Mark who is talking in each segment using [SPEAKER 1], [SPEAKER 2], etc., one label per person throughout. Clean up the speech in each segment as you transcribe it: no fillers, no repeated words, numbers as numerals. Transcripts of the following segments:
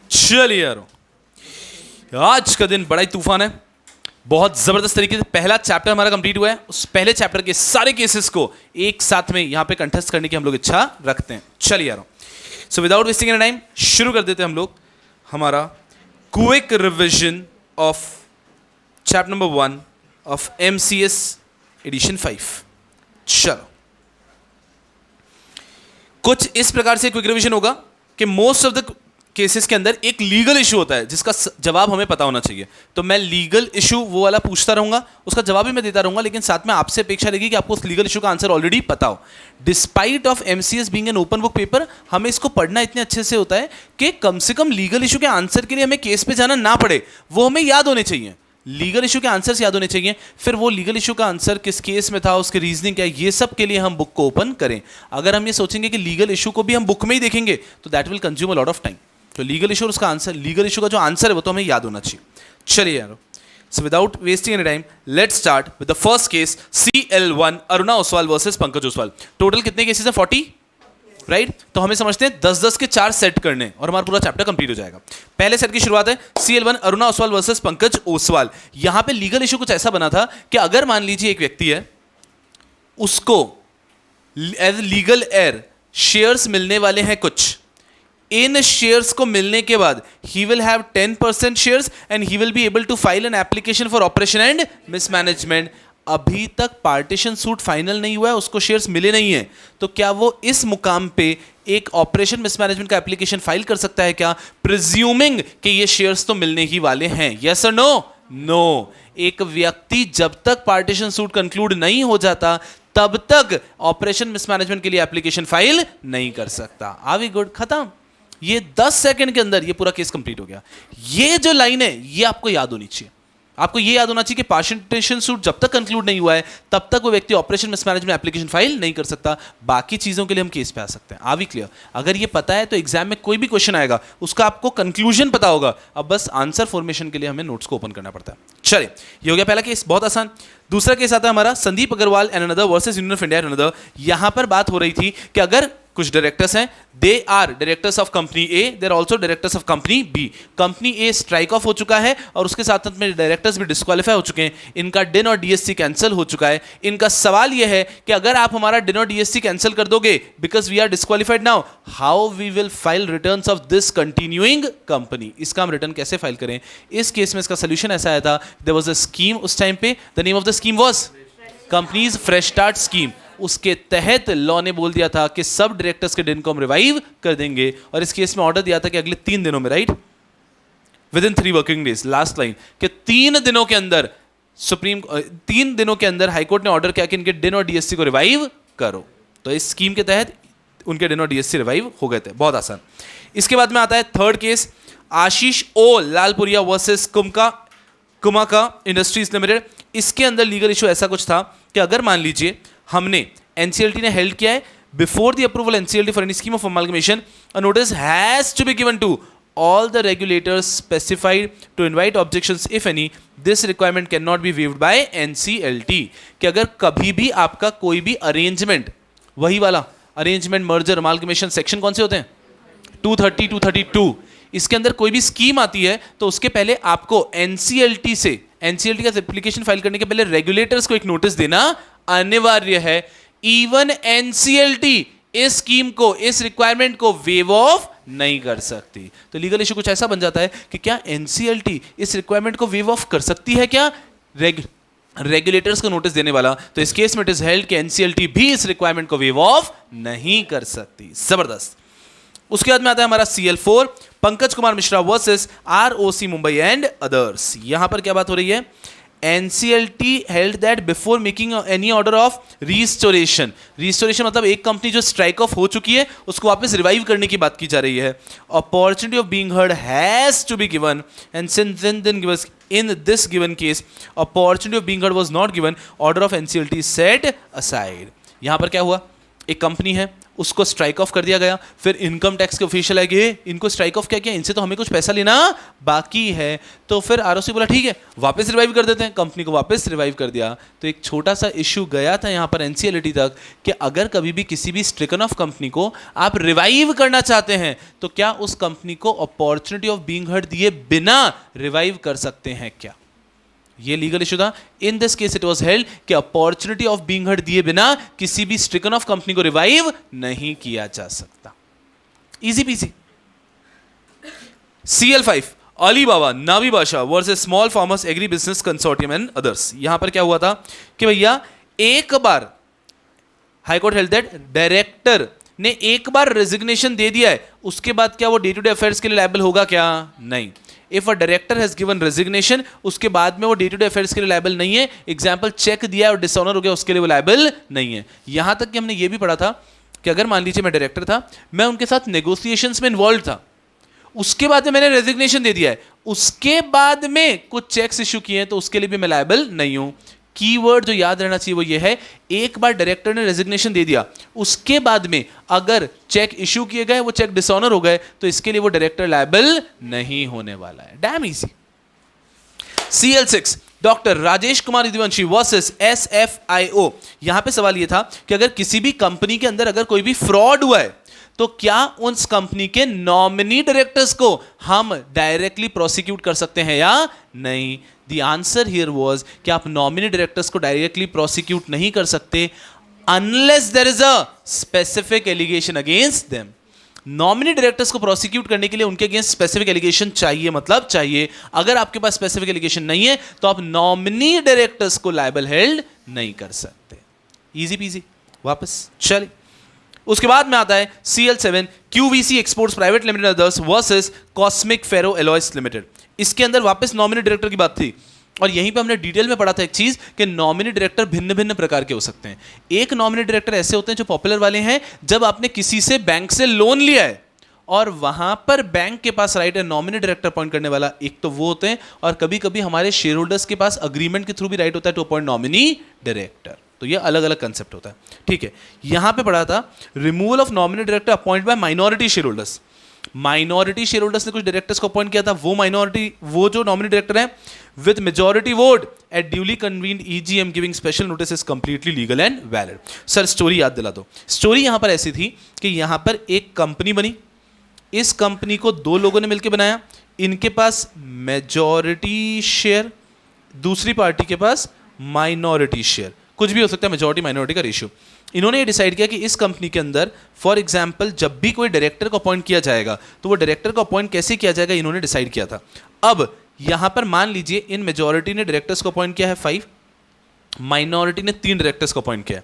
[SPEAKER 1] चलिए यारो, आज का दिन बड़ा ही तूफान है। बहुत जबरदस्त तरीके से पहला चैप्टर हमारा कंप्लीट हुआ है। उस पहले चैप्टर के सारे केसेस को एक साथ में यहां पे कंठस्थ करने की हम लोग इच्छा रखते हैं। चलिए यारो, so without wasting any time शुरू कर देते हैं हम लोग हमारा quick revision of chapter number 1 of MCS edition 5। चलो, कुछ इस प्रकार से क्विक रिवीजन होगा कि मोस्ट ऑफ द केसेस के अंदर एक लीगल इशू होता है जिसका जवाब हमें पता होना चाहिए। तो मैं लीगल इशू वो वाला पूछता रहूंगा, उसका जवाब भी मैं देता रहूंगा, लेकिन साथ में आपसे अपेक्षा रहेगी कि आपको उस लीगल इशू का आंसर ऑलरेडी पता हो। Despite of MCS being an open book paper, हमें इसको पढ़ना इतने अच्छे से होता है कि कम से कम लीगल इशू के आंसर के लिए हमें केस पे जाना ना पड़े, वो हमें याद होने चाहिए। लीगल इशू के आंसर्स याद होने चाहिए, फिर वो लीगल इशू का आंसर किस केस में था, उसके रीजनिंग क्या है, ये सब के लिए हम बुक को ओपन करें। अगर हम ये सोचेंगे कि लीगल इशू को भी हम बुक में ही देखेंगे तो that will consume a lot of time. तो लीगल इशू और उसका आंसर, लीगल इशू का जो आंसर है वो तो हमें याद होना चाहिए। चलिए यार, सो without wasting any time let's start with the first case, CL1 Aruna Oswal versus Pankaj Oswal. Total कितने केसेस हैं? 40, राइट? तो हमें समझते हैं 10-10 के 4 सेट करने और हमारा पूरा चैप्टर कंप्लीट हो जाएगा। पहले सेट की शुरुआत है CL1 अरुणा ओसवाल वर्सेस पंकज ओसवाल। यहां पे लीगल इशू कुछ ऐसा बना था कि अगर मान लीजिए एक व्यक्ति है, उसको एज लीगल एयर शेयर्स मिलने वाले हैं कुछ, इन शेयर्स को मिलने के बाद he will have 10% shares and he will be able to file an application for oppression and mismanagement. अभी तक पार्टीशन सूट फाइनल नहीं हुआ है, उसको शेयर्स मिले नहीं है, तो क्या वो इस मुकाम पे एक ऑपरेशन मिसमैनेजमेंट का एप्लीकेशन फाइल कर सकता है क्या, प्रिज्यूमिंग कि ये शेयर्स तो मिलने ही वाले हैं? यस और नो? नो। एक व्यक्ति जब तक पार्टीशन सूट कंक्लूड नहीं हो जाता तब तक ऑपरेशन मिसमैनेजमेंट के लिए एप्लीकेशन फाइल नहीं कर सकता। Are we good? खत्म। ये 10 सेकंड के अंदर ये पूरा केस कंप्लीट हो गया। ये जो लाइन है ये आपको याद होनी चाहिए। आपको ये याद होना चाहिए कि पार्टीशन सूट जब तक कंक्लूड नहीं हुआ है तब तक वो व्यक्ति ऑपरेशन मिसमैनेजमेंट एप्लीकेशन फाइल नहीं कर सकता। बाकी चीजों के लिए हम केस पे आ सकते हैं। Are we clear? अगर ये पता है तो एग्जाम में कोई भी क्वेश्चन आएगा उसका आपको कंक्लूजन पता होगा। अब बस आंसर फॉर्मेशन के लिए हमें नोट्स को ओपन करना पड़ता है। चलिए, ये हो गया पहला केस, बहुत आसान। दूसरा केस आता है हमारा Sandeep Agarwal and another versus union of India and another. यहां पर बात हो रही थी कि अगर कुछ डायरेक्टर्स हैं, they are directors of company A, they are also directors of company B. Company A strike off हो चुका है और उसके साथ साथ में डायरेक्टर्स भी डिस्क्वालीफाई हो चुके हैं। इनका डिन और DSC कैंसिल हो चुका है। इनका सवाल यह है कि अगर आप हमारा डिन और DSC कैंसिल कर दोगे because we are disqualified now, how we will file returns of this continuing company. इसका हम रिटर्न कैसे फाइल करें? इस केस में इसका सोल्यूशन ऐसा आया था, देयर वाज अ स्कीम उस टाइम पे, the name of the scheme was companies fresh start scheme. उसके तहत लॉ ने बोल दिया था कि सब डायरेक्टर्स के दिन को हम रिवाइव कर देंगे और इस केस में ऑर्डर दिया था कि अगले 3 दिनों में, right, with in 3 working days, last line, कि 3 दिनों के अंदर 3 दिनों के अंदर हाईकोर्ट ने ऑर्डर किया कि इनके डिन और DSC को रिवाइव करो। तो इस स्कीम के तहत उनके डिन और DSC रिवाइव हो गए थे। बहुत आसान। इसके बाद में आता है थर्ड केस, आशीष ओ लालपुरिया वर्सेस कुमाका इंडस्ट्रीज लिमिटेड। इसके अंदर लीगल इशू ऐसा कुछ था कि अगर मान लीजिए हमने NCLT ने हेल्ड किया है, before the approval NCLT for any scheme of amalgamation a notice has to be given to all the regulators specified to invite objections if any, this requirement cannot be waived by NCLT। कि अगर कभी भी आपका कोई भी arrangement, वही वाला arrangement, merger, amalgamation section कौन से होते हैं? 230, 232। इसके अंदर कोई भी स्कीम आती है तो उसके पहले आपको NCLT का एप्लीकेशन फाइल करने के पहले रेगुलेटर्स को एक नोटिस देना अनिवार्य है। इवन NCLT इस स्कीम को, इस रिक्वायरमेंट को वेव ऑफ नहीं कर सकती। तो लीगल इशू कुछ ऐसा बन जाता है कि क्या NCLT इस रिक्वायरमेंट को वेव ऑफ कर सकती है क्या, रेगुलेटर्स को नोटिस देने वाला? तो इस केस में इट इज हेल्ड कि NCLT भी इस रिक्वायरमेंट को वेव ऑफ नहीं कर सकती। जबरदस्त। उसके बाद में आता है हमारा CL4 Pankaj Kumar Mishra versus ROC Mumbai and others. यहां पर क्या बात हो रही है? NCLT held that before making any order of restoration मतलब एक कंपनी जो स्ट्राइक ऑफ हो चुकी है उसको वापस रिवाइव करने की बात की जा रही है। Opportunity of being heard has to be given and since then in this given case opportunity of being heard was not given, order of NCLT set aside। यहां पर क्या हुआ? एक कंपनी है, उसको स्ट्राइक ऑफ कर दिया गया। फिर इनकम टैक्स के ऑफिशियल आए, इनको स्ट्राइक ऑफ क्या किया, इनसे तो हमें कुछ पैसा लेना बाकी है। तो फिर आरओसी बोला ठीक है वापस रिवाइव कर देते हैं, कंपनी को वापस रिवाइव कर दिया। तो एक छोटा सा इश्यू गया था यहाँ पर एनसीएलटी तक कि अगर कभी भी किसी भी स्ट्रिकन ऑफ कंपनी को आप रिवाइव करना चाहते हैं तो क्या उस कंपनी को अपॉर्चुनिटी ऑफ बीइंग हर्ड दिए बिना रिवाइव कर सकते हैं क्या। ये लीगल इशू था। इन this case it was held कि अपॉर्चुनिटी ऑफ बीइंग हर्ड दिए बिना किसी भी स्ट्रिकन ऑफ कंपनी को रिवाइव नहीं किया जा सकता। Easy PC. CL5 अलीबाबा नावी बादशाह versus small farmers agri business consortium and others. यहां पर क्या हुआ था कि भैया एक बार हाईकोर्ट हेल्ड दैट डायरेक्टर ने एक बार रेजिग्नेशन दे दिया है, उसके बाद क्या वो डे टू डे अफेयर्स के लिए लायबल होगा क्या, नहीं। If a director has given resignation उसके बाद में वो डे टू डे अफेयर्स के लिए लायबल नहीं है। एग्जांपल चेक दिया है और डिसऑनर हो गया, उसके लिए वो लायबल नहीं है। यहां तक कि हमने ये भी पढ़ा था कि अगर मान लीजिए मैं डायरेक्टर था, मैं उनके साथ नेगोशिएशंस में इन्वॉल्व था, उसके बाद में मैंने रेजिग्नेशन दे दिया है, उसके बाद में कुछ चेक्स इशू किए हैं तो उसके लिए भी मैं लायबल नहीं हूं। कीवर्ड जो याद रहना चाहिए वो ये है, एक बार डायरेक्टर ने रेजिग्नेशन दे दिया, उसके बाद में अगर चेक इशू किए गए, वो चेक डिसऑनर हो गए, तो इसके लिए वो डायरेक्टर लायबल नहीं होने वाला है। Dam easy. CL6 doctor Rajesh Kumar Yaduvanshi versus SFIO। यहां पे सवाल ये था कि अगर किसी भी कंपनी के अंदर अगर कोई भी फ्रॉड हुआ है तो क्या उस कंपनी के नॉमिनी डायरेक्टर्स को हम डायरेक्टली प्रोसिक्यूट कर सकते हैं या नहीं। द आंसर हियर वाज कि आप नॉमिनी डायरेक्टर्स को डायरेक्टली प्रोसिक्यूट नहीं कर सकते unless there is a specific allegation against them. Nominee directors को प्रोसिक्यूट करने के लिए उनके अगेंस्ट स्पेसिफिक एलिगेशन चाहिए, मतलब चाहिए। अगर आपके पास स्पेसिफिक एलिगेशन नहीं है तो आप नॉमिनी डायरेक्टर्स को लायबल हेल्ड नहीं कर सकते। Easy peasy. वापस चलिए, उसके बाद में आता है CL7 QVC Exports Private Limited others versus Cosmic Ferro Alloys Limited. इसके अंदर वापस नॉमिनी डायरेक्टर की बात थी और यहीं पे हमने डिटेल में पढ़ा था एक चीज कि नॉमिनी डायरेक्टर भिन्न भिन्न प्रकार के हो सकते हैं। एक नॉमिनी डायरेक्टर ऐसे होते हैं जो पॉपुलर वाले हैं, जब आपने किसी से बैंक से लोन लिया है और वहां पर बैंक के पास राइट है नॉमिनी डायरेक्टर अपॉइंट करने वाला, एक तो वो होते हैं, और कभी कभी हमारे शेयर होल्डर्स के पास अग्रीमेंट के थ्रू भी राइट होता है टू अपॉइंट नॉमिनी डायरेक्टर। तो ये अलग अलग कंसेप्ट होता है, ठीक है। यहां पे पढ़ा था removal of nominee director appoint by minority share holders. Minority share holders ने कुछ डायरेक्टर्स को अपॉइंट किया था, वो जो नॉमिनी डायरेक्टर है with majority vote at duly convened EGM giving special notice is completely legal and valid. Sir story याद दिला दो। स्टोरी यहां पर ऐसी थी कि यहां पर एक कंपनी बनी, इस कंपनी को दो लोगों ने मिलकर बनाया, इनके पास मेजॉरिटी शेयर, दूसरी पार्टी के पास माइनॉरिटी शेयर, कुछ भी हो सकता है मेजॉरिटी माइनॉरिटी का रेशियो। इन्होंने ये डिसाइड किया कि इस कंपनी के अंदर फॉर एग्जांपल जब भी कोई डायरेक्टर को अपॉइंट किया जाएगा तो वो डायरेक्टर को अपॉइंट कैसे किया जाएगा इन्होंने डिसाइड किया था। अब यहां पर मान लीजिए इन मेजॉरिटी ने डायरेक्टर्स को अपॉइंट किया है 5, माइनॉरिटी ने 3 डायरेक्टर्स को अपॉइंट किया है।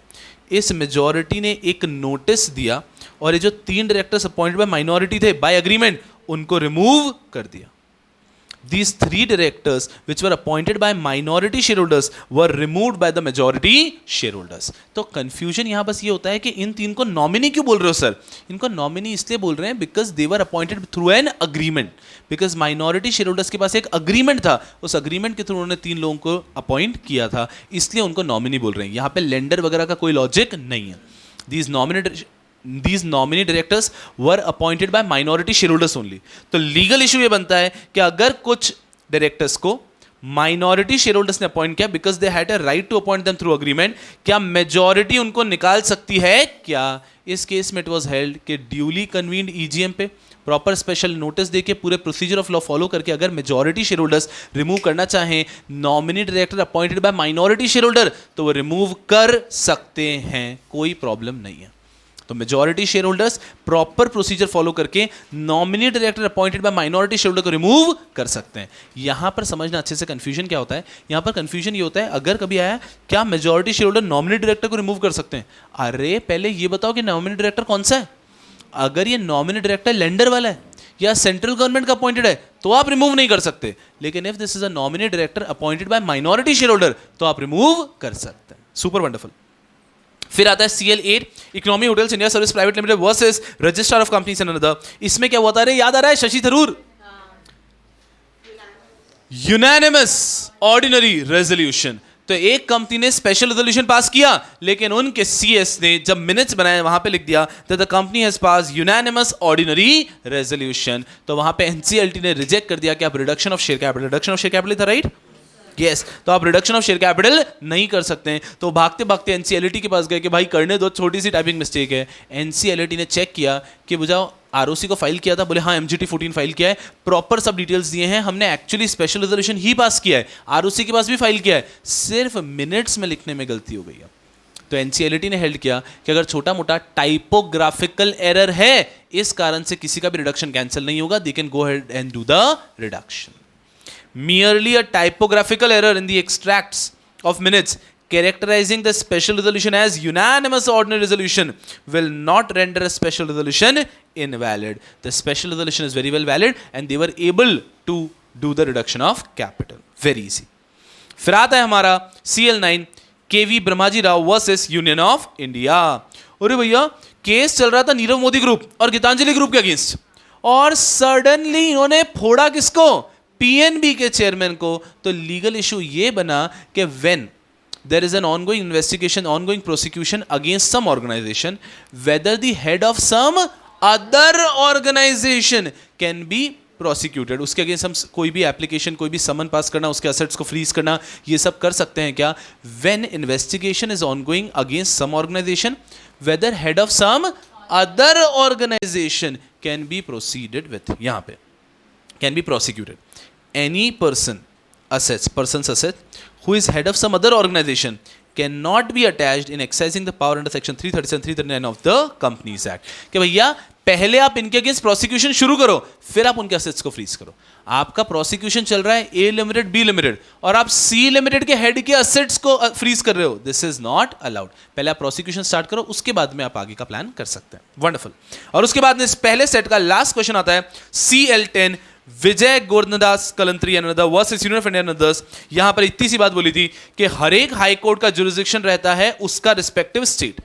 [SPEAKER 1] इस मेजॉरिटी ने एक नोटिस दिया और ये जो 3 डायरेक्टर्स अपॉइंटेड बाय माइनॉरिटी थे बाय एग्रीमेंट उनको रिमूव कर दिया। These 3 directors which were appointed by minority shareholders were removed by the majority shareholders। तो confusion यहाँ बस ये होता है कि इन 3 को नॉमिनी क्यों बोल रहे हो सर? इनको नॉमिनी इसलिए बोल रहे हैं because they were appointed through an agreement, because minority shareholders के पास एक agreement था, उस agreement के थ्रू उन्होंने 3 लोगों को अपॉइंट किया था, इसलिए उनको नॉमिनी बोल रहे हैं। यहाँ पे लेंडर वगैरह का कोई लॉजिक नहीं है। These nominee directors were appointed by minority shareholders only। तो लीगल इशू ये बनता है कि अगर कुछ डायरेक्टर्स को माइनॉरिटी शेयर होल्डर्स ने अपॉइंट किया because they had a right to appoint them through agreement, क्या मेजॉरिटी उनको निकाल सकती है क्या? इस केस में इट वाज हेल्ड कि ड्यूली कन्वीन्ड EGM पे प्रॉपर स्पेशल नोटिस देके पूरे प्रोसीजर ऑफ लॉ फॉलो करके अगर मेजॉरिटी शेयर होल्डर्स रिमूव करना चाहें nominee director appointed by minority share holder तो वो रिमूव कर सकते हैं, कोई प्रॉब्लम नहीं है। तो majority share holders proper procedure follow करके nominee director appointed by minority share holder को रिमूव कर सकते हैं। यहां पर समझना अच्छे से कंफ्यूजन क्या होता है। यहां पर कंफ्यूजन ये होता है अगर कभी आया क्या majority share holder nominee director को रिमूव कर सकते हैं? अरे पहले ये बताओ कि नॉमिनी डायरेक्टर कौन सा है। अगर ये नॉमिनी डायरेक्टर लेंडर वाला है या सेंट्रल गवर्नमेंट का अपॉइंटेड है तो आप रिमूव नहीं कर सकते, लेकिन if this is a nominee director appointed by minority share holder तो आप रिमूव कर सकते हैं। Super wonderful. फिर आता है CL8 economy hotels India service private Limited versus registrar of companies and other. इसमें क्या हुआ था? याद आ रहा है Shashi Tharoor? Unanimous ordinary resolution. तो एक कंपनी ने स्पेशल रेजोल्यूशन पास किया, लेकिन उनके सीएस ने जब मिनट्स बनाए वहां पे लिख दिया that the company has pass unanimous ordinary resolution, तो वहां पे एनसीएलटी ने रिजेक्ट कर दिया कि आप रिडक्शन ऑफ शेयर कैपिटल था, राइट? यस तो आप रिडक्शन ऑफ शेयर कैपिटल नहीं कर सकते हैं। तो भागते भागते एनसीएलटी के पास गए कि भाई करने दो, छोटी सी टाइपिंग मिस्टेक है। एनसीएलटी ने चेक किया कि बुझाओ आरओसी को फाइल किया था, बोले हाँ एमजीटी 14 फाइल किया है, प्रॉपर सब डिटेल्स दिए हैं, हमने एक्चुअली स्पेशल रेजोल्यूशन ही पास किया है, आरओसी के पास भी फाइल किया है, सिर्फ मिनट्स में लिखने में गलती हो गई है। तो एनसीएलटी ने हेल्ड किया कि अगर छोटा मोटा टाइपोग्राफिकल एरर है, इस कारण से किसी का भी रिडक्शन कैंसिल नहीं होगा, they can go ahead and do the reduction. Merely a typographical error in the extracts of minutes characterizing the special resolution as unanimous ordinary resolution will not render a special resolution invalid. The special resolution is very well valid and they were able to do the reduction of capital. Very easy. फिर आता है हमारा CL9 KV Brahmaji Rao versus union of India. अरे भैया case चल रहा था Nirav Modi group और गीतांजलि ग्रुप के अगेंस्ट, और सडनली इन्होंने फोड़ा किसको? पीएनबी के चेयरमैन को। तो लीगल इशू ये बना कि when there is an ongoing investigation, ongoing prosecution against some organization, whether the head of some other organization can be prosecuted, उसके अगेंस्ट हम कोई भी एप्लीकेशन, कोई भी समन पास करना, उसके असेट्स को फ्रीज करना, ये सब कर सकते हैं क्या? When investigation is ongoing against some organization, whether head of some other organization can be proceeded with, यहां पे can be prosecuted any person's asset who is head of some other organization cannot be attached in exercising the power under section 337 339 of the Companies Act। कि भैया पहले आप इनके against prosecution शुरू करो, फिर आप उनके असेट्स को फ्रीज करो। आपका प्रोसिक्यूशन चल रहा है ए लिमिटेड बी लिमिटेड और आप सी लिमिटेड के हेड के असेट्स को फ्रीज कर रहे हो, दिस इज नॉट अलाउड। पहले आप प्रोसिक्यूशन स्टार्ट करो, उसके बाद में आप आगे का प्लान कर सकते हैं। वंडरफुल। और उसके बाद में इस पहले सेट का लास्ट क्वेश्चन आता है CL10 Vijay Gordhandas Kalantri and other versus union of India and others. यहां पर इतनी सी बात बोली थी कि हर एक हाई कोर्ट का जुरिसडिक्शन रहता है उसका रिस्पेक्टिव स्टेट,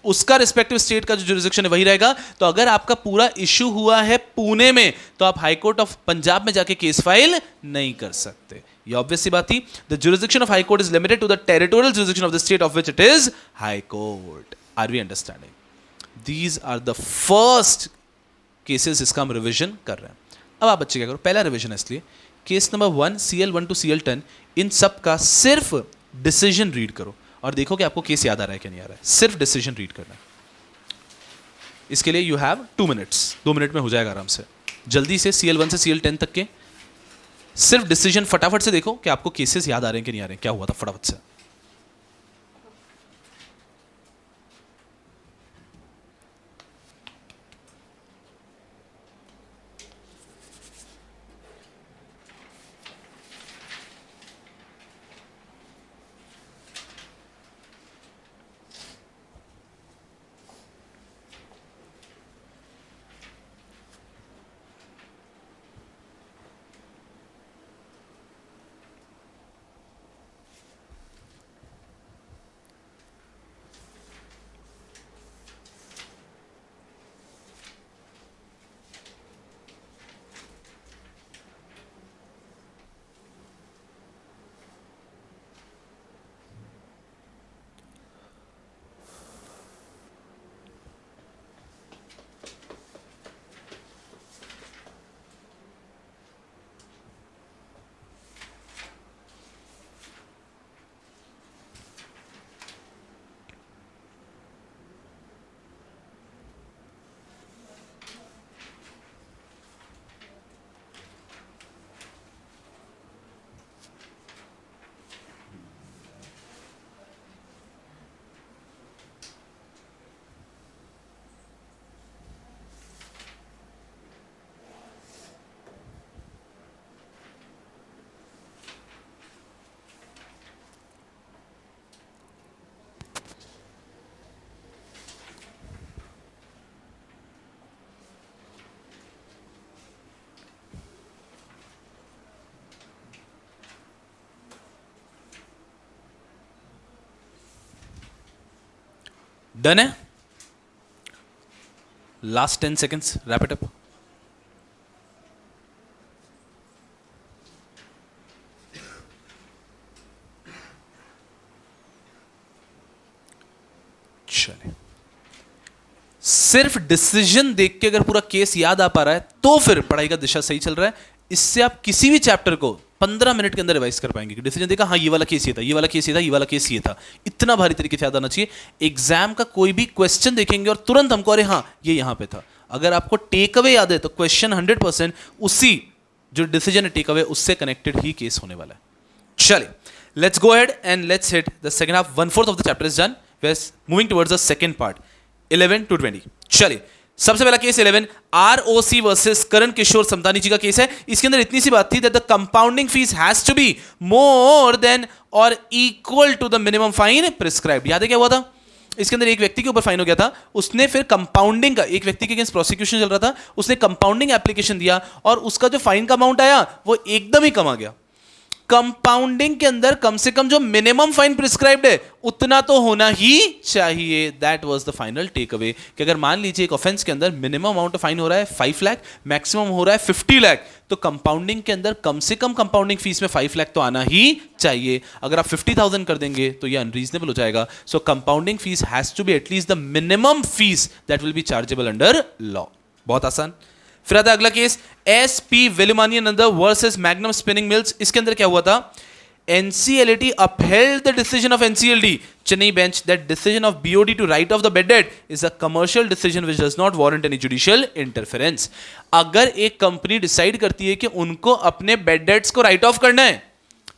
[SPEAKER 1] उसका रिस्पेक्टिव स्टेट का जो जुरिसडिक्शन है वही रहेगा। तो अगर आपका पूरा इशू हुआ है पुणे में, तो आप हाई कोर्ट ऑफ पंजाब में जाके केस फाइल नहीं कर सकते। ये ऑब्वियस सी बात थी। The jurisdiction of high court is limited to the territorial jurisdiction of the state of which it is high court. Are we understanding? These are the first cases जिसका हम revision कर रहे हैं। अब आप बच्चे क्या करो, पहला रिवीजन है इसलिए case number 1 CL1 to CL10 इन सब का सिर्फ डिसीजन रीड करो और देखो कि आपको केस याद आ रहा है कि नहीं आ रहा है। सिर्फ डिसीजन रीड करना है। इसके लिए यू हैव 2 मिनट्स, 2 मिनट में हो जाएगा आराम से। जल्दी से CL1 से CL10 तक के सिर्फ डिसीजन फटाफट से देखो कि आपको केसेस याद आ रहे हैं कि नहीं आ रहे हैं, क्या हुआ था, फटाफट से। डन है? Last 10 seconds, wrap it up. सिर्फ डिसीजन देख के अगर पूरा केस याद आ पा रहा है तो फिर पढ़ाई का दिशा सही चल रहा है। इससे आप किसी भी चैप्टर को 15 मिनट के अंदर रिवाइज कर पाएंगे कि डिसीजन देखा, हाँ ये वाला केस ये था, ये वाला केस ये था, ये वाला केस ये था। इतना भारी तरीके से याद आना चाहिए। एग्जाम का कोई भी क्वेश्चन देखेंगे और तुरंत हमको अरे हाँ ये यहां पे था। अगर आपको टेक अवे याद है तो क्वेश्चन 100% उसी जो डिसीजन है टेक अवे उससे कनेक्टेड ही केस होने वाला है। चलिए, let's go ahead and let's hit the second half. 1/4 of the chapter is done. We are moving towards the second part 11 to 20। चलिए, सबसे पहला case 11 ROC versus Karan Kishore Samtani ji का केस है। इसके अंदर इतनी सी बात थी that the compounding fees has to be more than और equal to the minimum fine prescribed. याद है क्या हुआ था? इसके अंदर एक व्यक्ति के ऊपर फाइन हो गया था, उसने फिर कंपाउंडिंग का, एक व्यक्ति के अगेंस्ट प्रोसिक्यूशन चल रहा था, उसने कंपाउंडिंग एप्लीकेशन दिया और उसका जो फाइन का अमाउंट आया वो एकदम ही कम आ गया। कंपाउंडिंग के अंदर कम से कम जो मिनिमम फाइन प्रिस्क्राइब्ड है उतना तो होना ही चाहिए। That was the final take away कि अगर मान लीजिए एक ऑफेंस के अंदर मिनिमम अमाउंट ऑफ फाइन हो रहा है 5 लाख, मैक्सिमम हो रहा है 50 लाख, तो कंपाउंडिंग के अंदर कम से कम कंपाउंडिंग फीस में 5 लाख तो आना ही चाहिए। अगर आप 50,000 कर देंगे तो ये अनरीजनेबल हो जाएगा। So compounding fees has to be at least the minimum fees that will be chargeable under law. बहुत आसान। फिर आता है अगला case SP Velumanianand versus Magnum Spinning Mills. इसके अंदर क्या हुआ था? NCLT upheld the decision of NCLT Chennai bench that decision of BOD to write off the bed debt is a commercial decision which does not warrant any judicial interference। अगर एक company decide करती है कि उनको अपने bad debts को write off करना है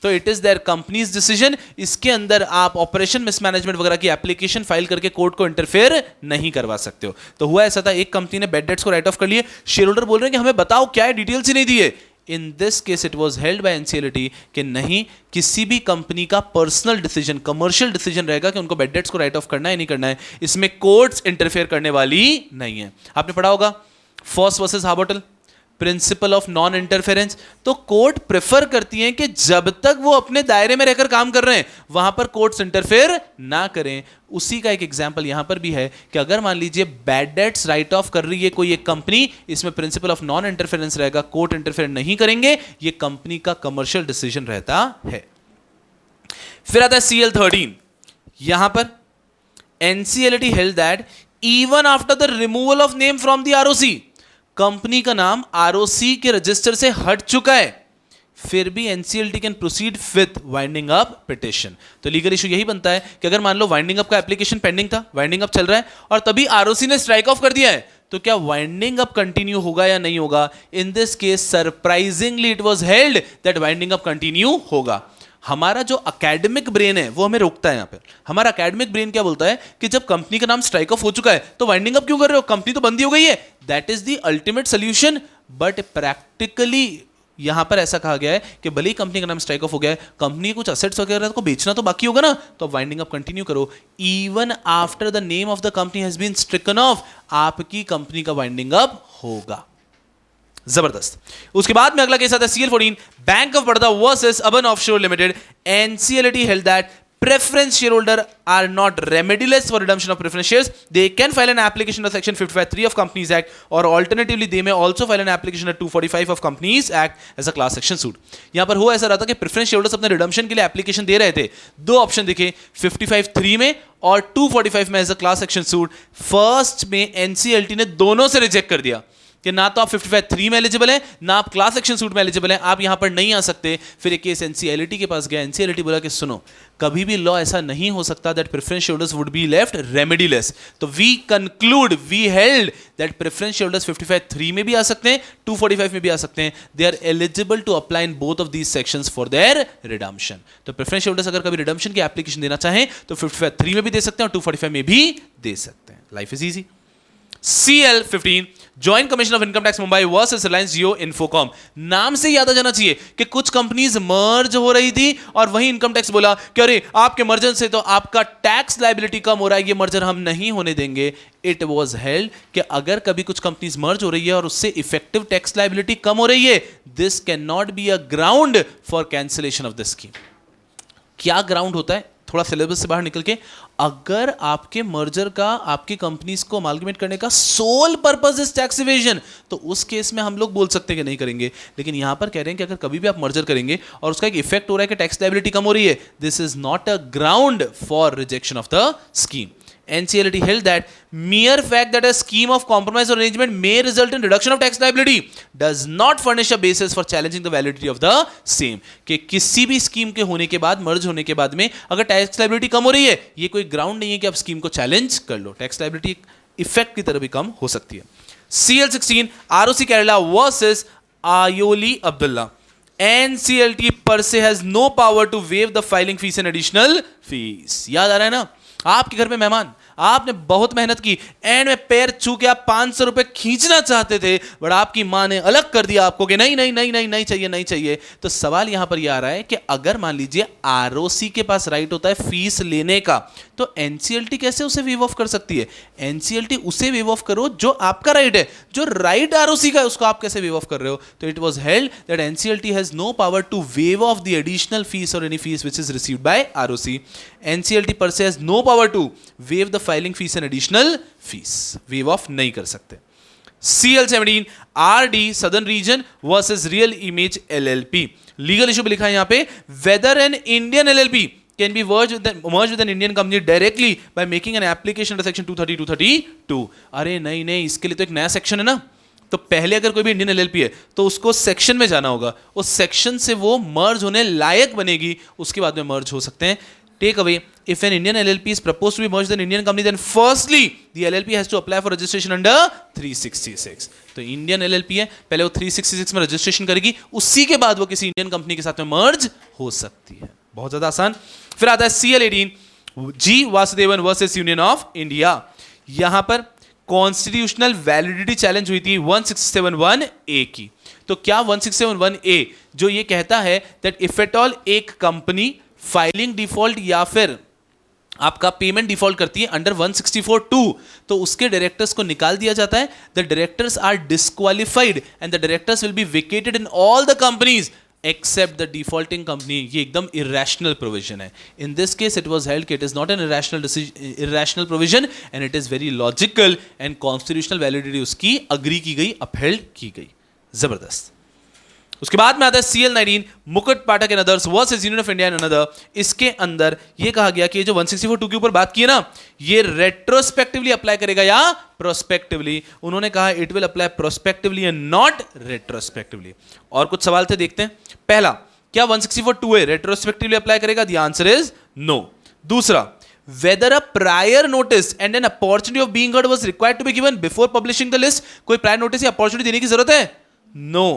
[SPEAKER 1] तो it is their companies decision. इसके अंदर आप ऑपरेशन मिसमैनेजमेंट वगैरह की एप्लीकेशन फाइल करके कोर्ट को इंटरफेयर नहीं करवा सकते हो। तो हुआ ऐसा था, एक कंपनी ने बेड डेट्स को राइट ऑफ कर लिए, शेयर होल्डर बोल रहे हैं कि हमें बताओ क्या है, डिटेल्स ही नहीं दिए। इन this case it was held by NCLT कि नहीं, किसी भी कंपनी का पर्सनल डिसीजन, कमर्शियल डिसीजन रहेगा कि उनको बेड डेट्स को राइट ऑफ करना है नहीं करना है, इसमें कोर्ट्स इंटरफेयर करने वाली नहीं है। आपने पढ़ा होगा Foss versus Harbottle, principle of non interference. तो कोर्ट प्रेफर करती हैं कि जब तक वो अपने दायरे में रहकर काम कर रहे हैं वहां पर कोर्ट्स इंटरफेयर ना करें। उसी का एक एग्जांपल यहां पर भी है कि अगर मान लीजिए बैड डेट्स राइट ऑफ कर रही है कोई एक कंपनी, इसमें प्रिंसिपल ऑफ नॉन इंटरफेरेंस रहेगा, कोर्ट इंटरफेयर नहीं करेंगे, ये कंपनी का कमर्शियल डिसीजन रहता है। फिर आता है CL13। यहां पर NCLT held that even after the removal of name from the ROC, company का नाम ROC के रजिस्टर से हट चुका है, फिर भी NCLT can proceed with winding up petition. तो लीगल इशू यही बनता है कि अगर मान लो वाइंडिंग अप का एप्लीकेशन पेंडिंग था, वाइंडिंग अप चल रहा है और तभी ROC ने स्ट्राइक ऑफ कर दिया है, तो क्या वाइंडिंग अप कंटिन्यू होगा या नहीं होगा? इन this case surprisingly it was held that winding up continue होगा। हमारा जो एकेडमिक ब्रेन है वो हमें रोकता है यहाँ पे। हमारा एकेडमिक ब्रेन क्या बोलता है कि जब कंपनी का नाम स्ट्राइक ऑफ हो चुका है तो वाइंडिंग अप क्यों कर रहे हो, कंपनी तो बंदी हो गई है। That is the ultimate solution. But practically यहां पर ऐसा कहा गया है कि भले ही कंपनी का नाम स्ट्राइक ऑफ हो गया है, कंपनी के कुछ असेट्स वगैरह को बेचना तो बाकी होगा ना, तो वाइंडिंग अप कंटिन्यू करो। Even after the name of the company has been stricken off, आपकी कंपनी का वाइंडिंग अप होगा। जबरदस्त। उसके बाद में अगला केस आता है CL14 bank of Baroda versus urban offshore limited. NCLT held that preference shareholder are not remediless for redemption of preference shares. They can file an application under section 55(3) of Companies Act, or alternatively they may also file an application under 245 of Companies Act as a class action suit. यहां पर हुआ ऐसा रहा था कि preference shareholders अपने redemption के लिए एप्लीकेशन दे रहे थे, दो ऑप्शन दिखे 55(3) में और 245 में as a class action suit. First में NCLT ने दोनों से रिजेक्ट कर दिया कि ना तो आप 55(3) में एलिजिबल हैं, ना आप क्लास एक्शन सूट में एलिजिबल हैं, आप यहां पर नहीं आ सकते। फिर एक केस NCLT के पास गया, NCLT बोला कि सुनो, कभी भी लॉ ऐसा नहीं हो सकता that preference shareholders would be left remediless. तो we conclude, we held that preference shareholders 55(3) में भी आ सकते हैं, 245 में भी आ सकते हैं। They are eligible to apply in both of these sections for their redemption. तो प्रेफरेंस शेयरहोल्डर्स अगर कभी रिडम्पशन की एप्लीकेशन देना चाहें तो 55(3) में भी दे सकते हैं और 245 में भी दे सकते हैं। Life is easy. CL15 joint commission of income tax Mumbai versus Reliance Jio Infocom. नाम से याद आ जाना चाहिए कि कुछ कंपनीज मर्ज हो रही थी और वही इनकम टैक्स बोला कि अरे आपके मर्जर से तो आपका टैक्स लायबिलिटी कम हो रहा है, ये मर्जर हम नहीं होने देंगे। इट वाज हेल्ड कि अगर कभी कुछ कंपनीज मर्ज हो रही है और उससे इफेक्टिव टैक्स लायबिलिटी कम हो रही है, this can not be a ground for cancellation of the scheme. क्या ग्राउंड होता है? थोड़ा सिलेबस से बाहर निकल के, अगर आपके मर्जर का आपकी कंपनीज को अमालगमेट करने का sole purpose is tax evasion, तो उस केस में हम लोग बोल सकते हैं कि नहीं करेंगे। लेकिन यहां पर कह रहे हैं कि अगर कभी भी आप मर्जर करेंगे और उसका एक इफेक्ट हो रहा है कि टैक्स लायबिलिटी कम हो रही है, this is not a ground for rejection of the scheme. NCLT held that mere fact that a scheme of compromise or arrangement may result in reduction of tax liability does not furnish a basis for challenging the validity of the same. कि किसी भी scheme के होने के बाद, मर्ज होने के बाद में अगर टैक्स लाइबिलिटी कम हो रही है, ये कोई ग्राउंड नहीं है कि आप स्कीम को चैलेंज कर लो. टैक्स लाइबिलिटी इफेक्ट की तरह भी कम हो सकती है. CL16 ROC Kerala versus Ayoli Abdullah. NCLT per se has no power to waive the filing fees and additional fees. याद आ रहा है ना? आपके घर में मेहमान, आपने बहुत मेहनत की, एंड में पैर छू के आप 500 रुपए खींचना चाहते थे, बट आपकी मां ने अलग कर दिया आपको कि नहीं नहीं नहीं नहीं नहीं चाहिए, नहीं चाहिए. तो सवाल यहां पर यह आ रहा है कि अगर मान लीजिए आरओसी के पास राइट होता है फीस लेने का, तो एनसीएलटी कैसे उसे वेव ऑफ कर सकती है? एनसीएलटी उसे वेव ऑफ करो जो आपका राइट है, जो राइट आरओसी का है उसको आप कैसे वेव ऑफ कर रहे हो? तो it was held that NCLT has no power to waive off the additional fees और any fees which is received by ROC. NCLT per se has no power to waive the filing fees and additional fees. Waive off नहीं कर सकते. CL17 RD Southern Region versus Real Image LLP. Legal issue भी लिखा है यहां पे, whether an Indian LLP can be merged with an Indian company directly by making an application under section 230 232. अरे नहीं नहीं, इसके लिए तो एक नया सेक्शन है ना. तो पहले अगर कोई भी इंडियन एलएलपी है तो उसको सेक्शन में जाना होगा, उस सेक्शन से वो मर्ज होने लायक बनेगी, उसके बाद में मर्ज हो सकते हैं. Take away, if an Indian LLP is proposed to be merged with an Indian company, then firstly the LLP has to apply for registration under 366. तो इंडियन एलएलपी है, पहले वो 366 में रजिस्ट्रेशन करेगी, उसी के बाद वो किसी इंडियन कंपनी के साथ में मर्ज हो सकती है. बहुत ज्यादा आसान. फिर आता है CL18 G Vasudevan versus union of India. यहां पर कॉन्स्टिट्यूशनल वैलिडिटी चैलेंज हुई थी 1671A की. तो क्या 1671A जो ये कहता है दैट इफ एट ऑल एक कंपनी फाइलिंग डिफॉल्ट या फिर आपका पेमेंट डिफॉल्ट करती है अंडर 164(2), तो उसके डायरेक्टर्स को निकाल दिया जाता है. The directors are disqualified and the directors will be vacated in all the companies except the defaulting company. ये एकदम इरेशनल प्रोविजन है. In this case it was held कि it is not an irrational provision and it is very logical and constitutional validity उसकी agree की गई, upheld की गई. जबरदस्त. उसके बाद में आता है CL19 Mukut Pathak and others versus union of India and another. इसके अंदर ये कहा गया कि ये जो 164(2) के ऊपर बात की है ना, ये रेट्रोस्पेक्टिवली अप्लाई करेगा या प्रोस्पेक्टिवली. उन्होंने कहा it will apply prospectively and not retrospectively. और कुछ सवाल थे, देखते हैं. पहला, क्या 164(2) रेट्रोस्पेक्टिवली अप्लाई करेगा? The answer is no. दूसरा, whether a prior notice and an opportunity of being heard was required to be given before publishing the list. कोई प्रायर नोटिस या अपॉर्चुनिटी देने की जरूरत है? नो.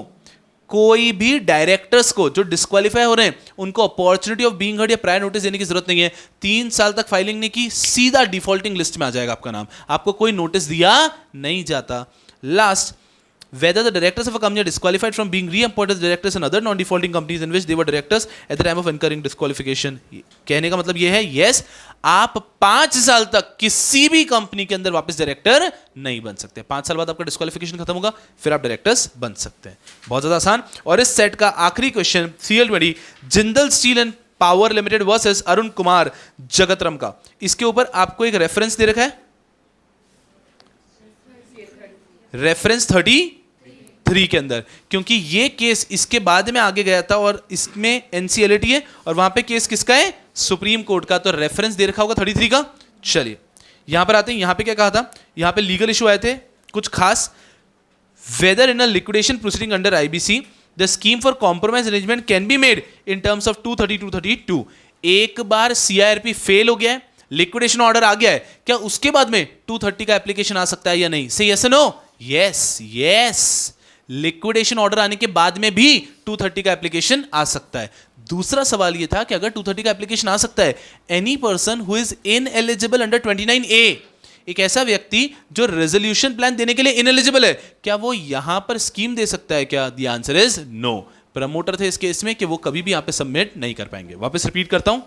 [SPEAKER 1] कोई भी डायरेक्टर्स को जो डिस्क्वालीफाई हो रहे हैं उनको अपॉर्चुनिटी ऑफ बीइंग हर्ड या प्रायर नोटिस देने की जरूरत नहीं है. 3 साल तक फाइलिंग नहीं की, सीधा डिफॉल्टिंग लिस्ट में आ जाएगा आपका नाम, आपको कोई नोटिस दिया नहीं जाता. Last, whether the directors of a company are disqualified from being reappointed as directors in other non-defaulting companies in which they were directors at the time of incurring disqualification. कहने का मतलब यह है, यस, आप 5 साल तक किसी भी कंपनी के अंदर वापस डायरेक्टर नहीं बन सकते. 5 साल बाद आपका डिस्क्वालिफिकेशन खत्म होगा, फिर आप डायरेक्टर्स बन सकते हैं. बहुत ज्यादा आसान. और इस सेट का आखिरी question CL20 Jindal Steel and Power Limited versus Arun Kumar Jagatram का. इसके ऊपर आपको एक रेफरेंस दे रखा है, रेफरेंस 33 के अंदर, क्योंकि ये केस इसके बाद में आगे गया था और इसमें एनसीएलटी है और वहां पे केस किसका है? सुप्रीम कोर्ट का. तो रेफरेंस दे रखा होगा 33 का. चलिए यहां पर आते हैं. यहां पे क्या कहा था? यहां पे लीगल इशू आए थे कुछ खास. Whether in a liquidation proceeding under IBC the scheme for compromise arrangement can be made in terms of 230 232. एक बार सीआईआरपी फेल हो गया है, लिक्विडेशन ऑर्डर आ गया है, क्या उसके बाद में 230 का एप्लीकेशन आ सकता है या नहीं? से yes no? Yes yes, liquidation order आने के बाद में भी 230 का एप्लीकेशन आ सकता है. दूसरा सवाल यह था कि अगर 230 का एप्लीकेशन आ सकता है, any person who is ineligible under 29A, एक ऐसा व्यक्ति जो रेजोल्यूशन प्लान देने के लिए इनएलिजिबल है, क्या वो यहां पर स्कीम दे सकता है क्या? The answer is no. Promoter थे इस केस में कि वो कभी भी यहां पे सबमिट नहीं कर पाएंगे. वापस रिपीट करता हूं,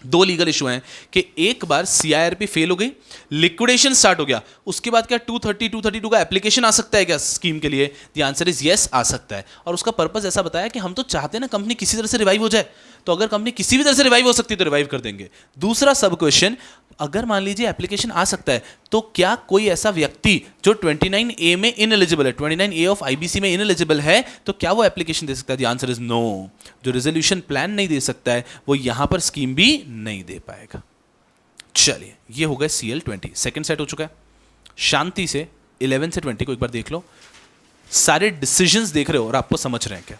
[SPEAKER 1] 2 लीगल इशू हैं कि एक बार सीआईआरपी फेल हो गई, लिक्विडेशन स्टार्ट हो गया, उसके बाद क्या 230 232 का एप्लीकेशन आ सकता है क्या स्कीम के लिए? द आंसर इज यस, आ सकता है. और उसका पर्पस ऐसा बताया कि हम तो चाहते हैं ना कंपनी किसी तरह से रिवाइव हो जाए, तो अगर कंपनी किसी भी तरह से रिवाइव हो सकती है तो रिवाइव कर देंगे. दूसरा सब क्वेश्चन, अगर मान लीजिए एप्लीकेशन आ सकता है, तो क्या कोई ऐसा व्यक्ति जो 29A में इनएलिजिबल है, 29A ऑफ आईबीसी में इनएलिजिबल है, तो क्या वो एप्लीकेशन दे सकता है? The answer is no. जो रेजोल्यूशन प्लान नहीं दे सकता है वो यहां पर स्कीम भी नहीं दे पाएगा. चलिए, ये हो गए CL20, सेकंड सेट हो चुका है। शांति से 11 से 20 को एक बार देख लो, सारे डिसीजंस देख रहे हो और आपको समझ रहे हैं क्या?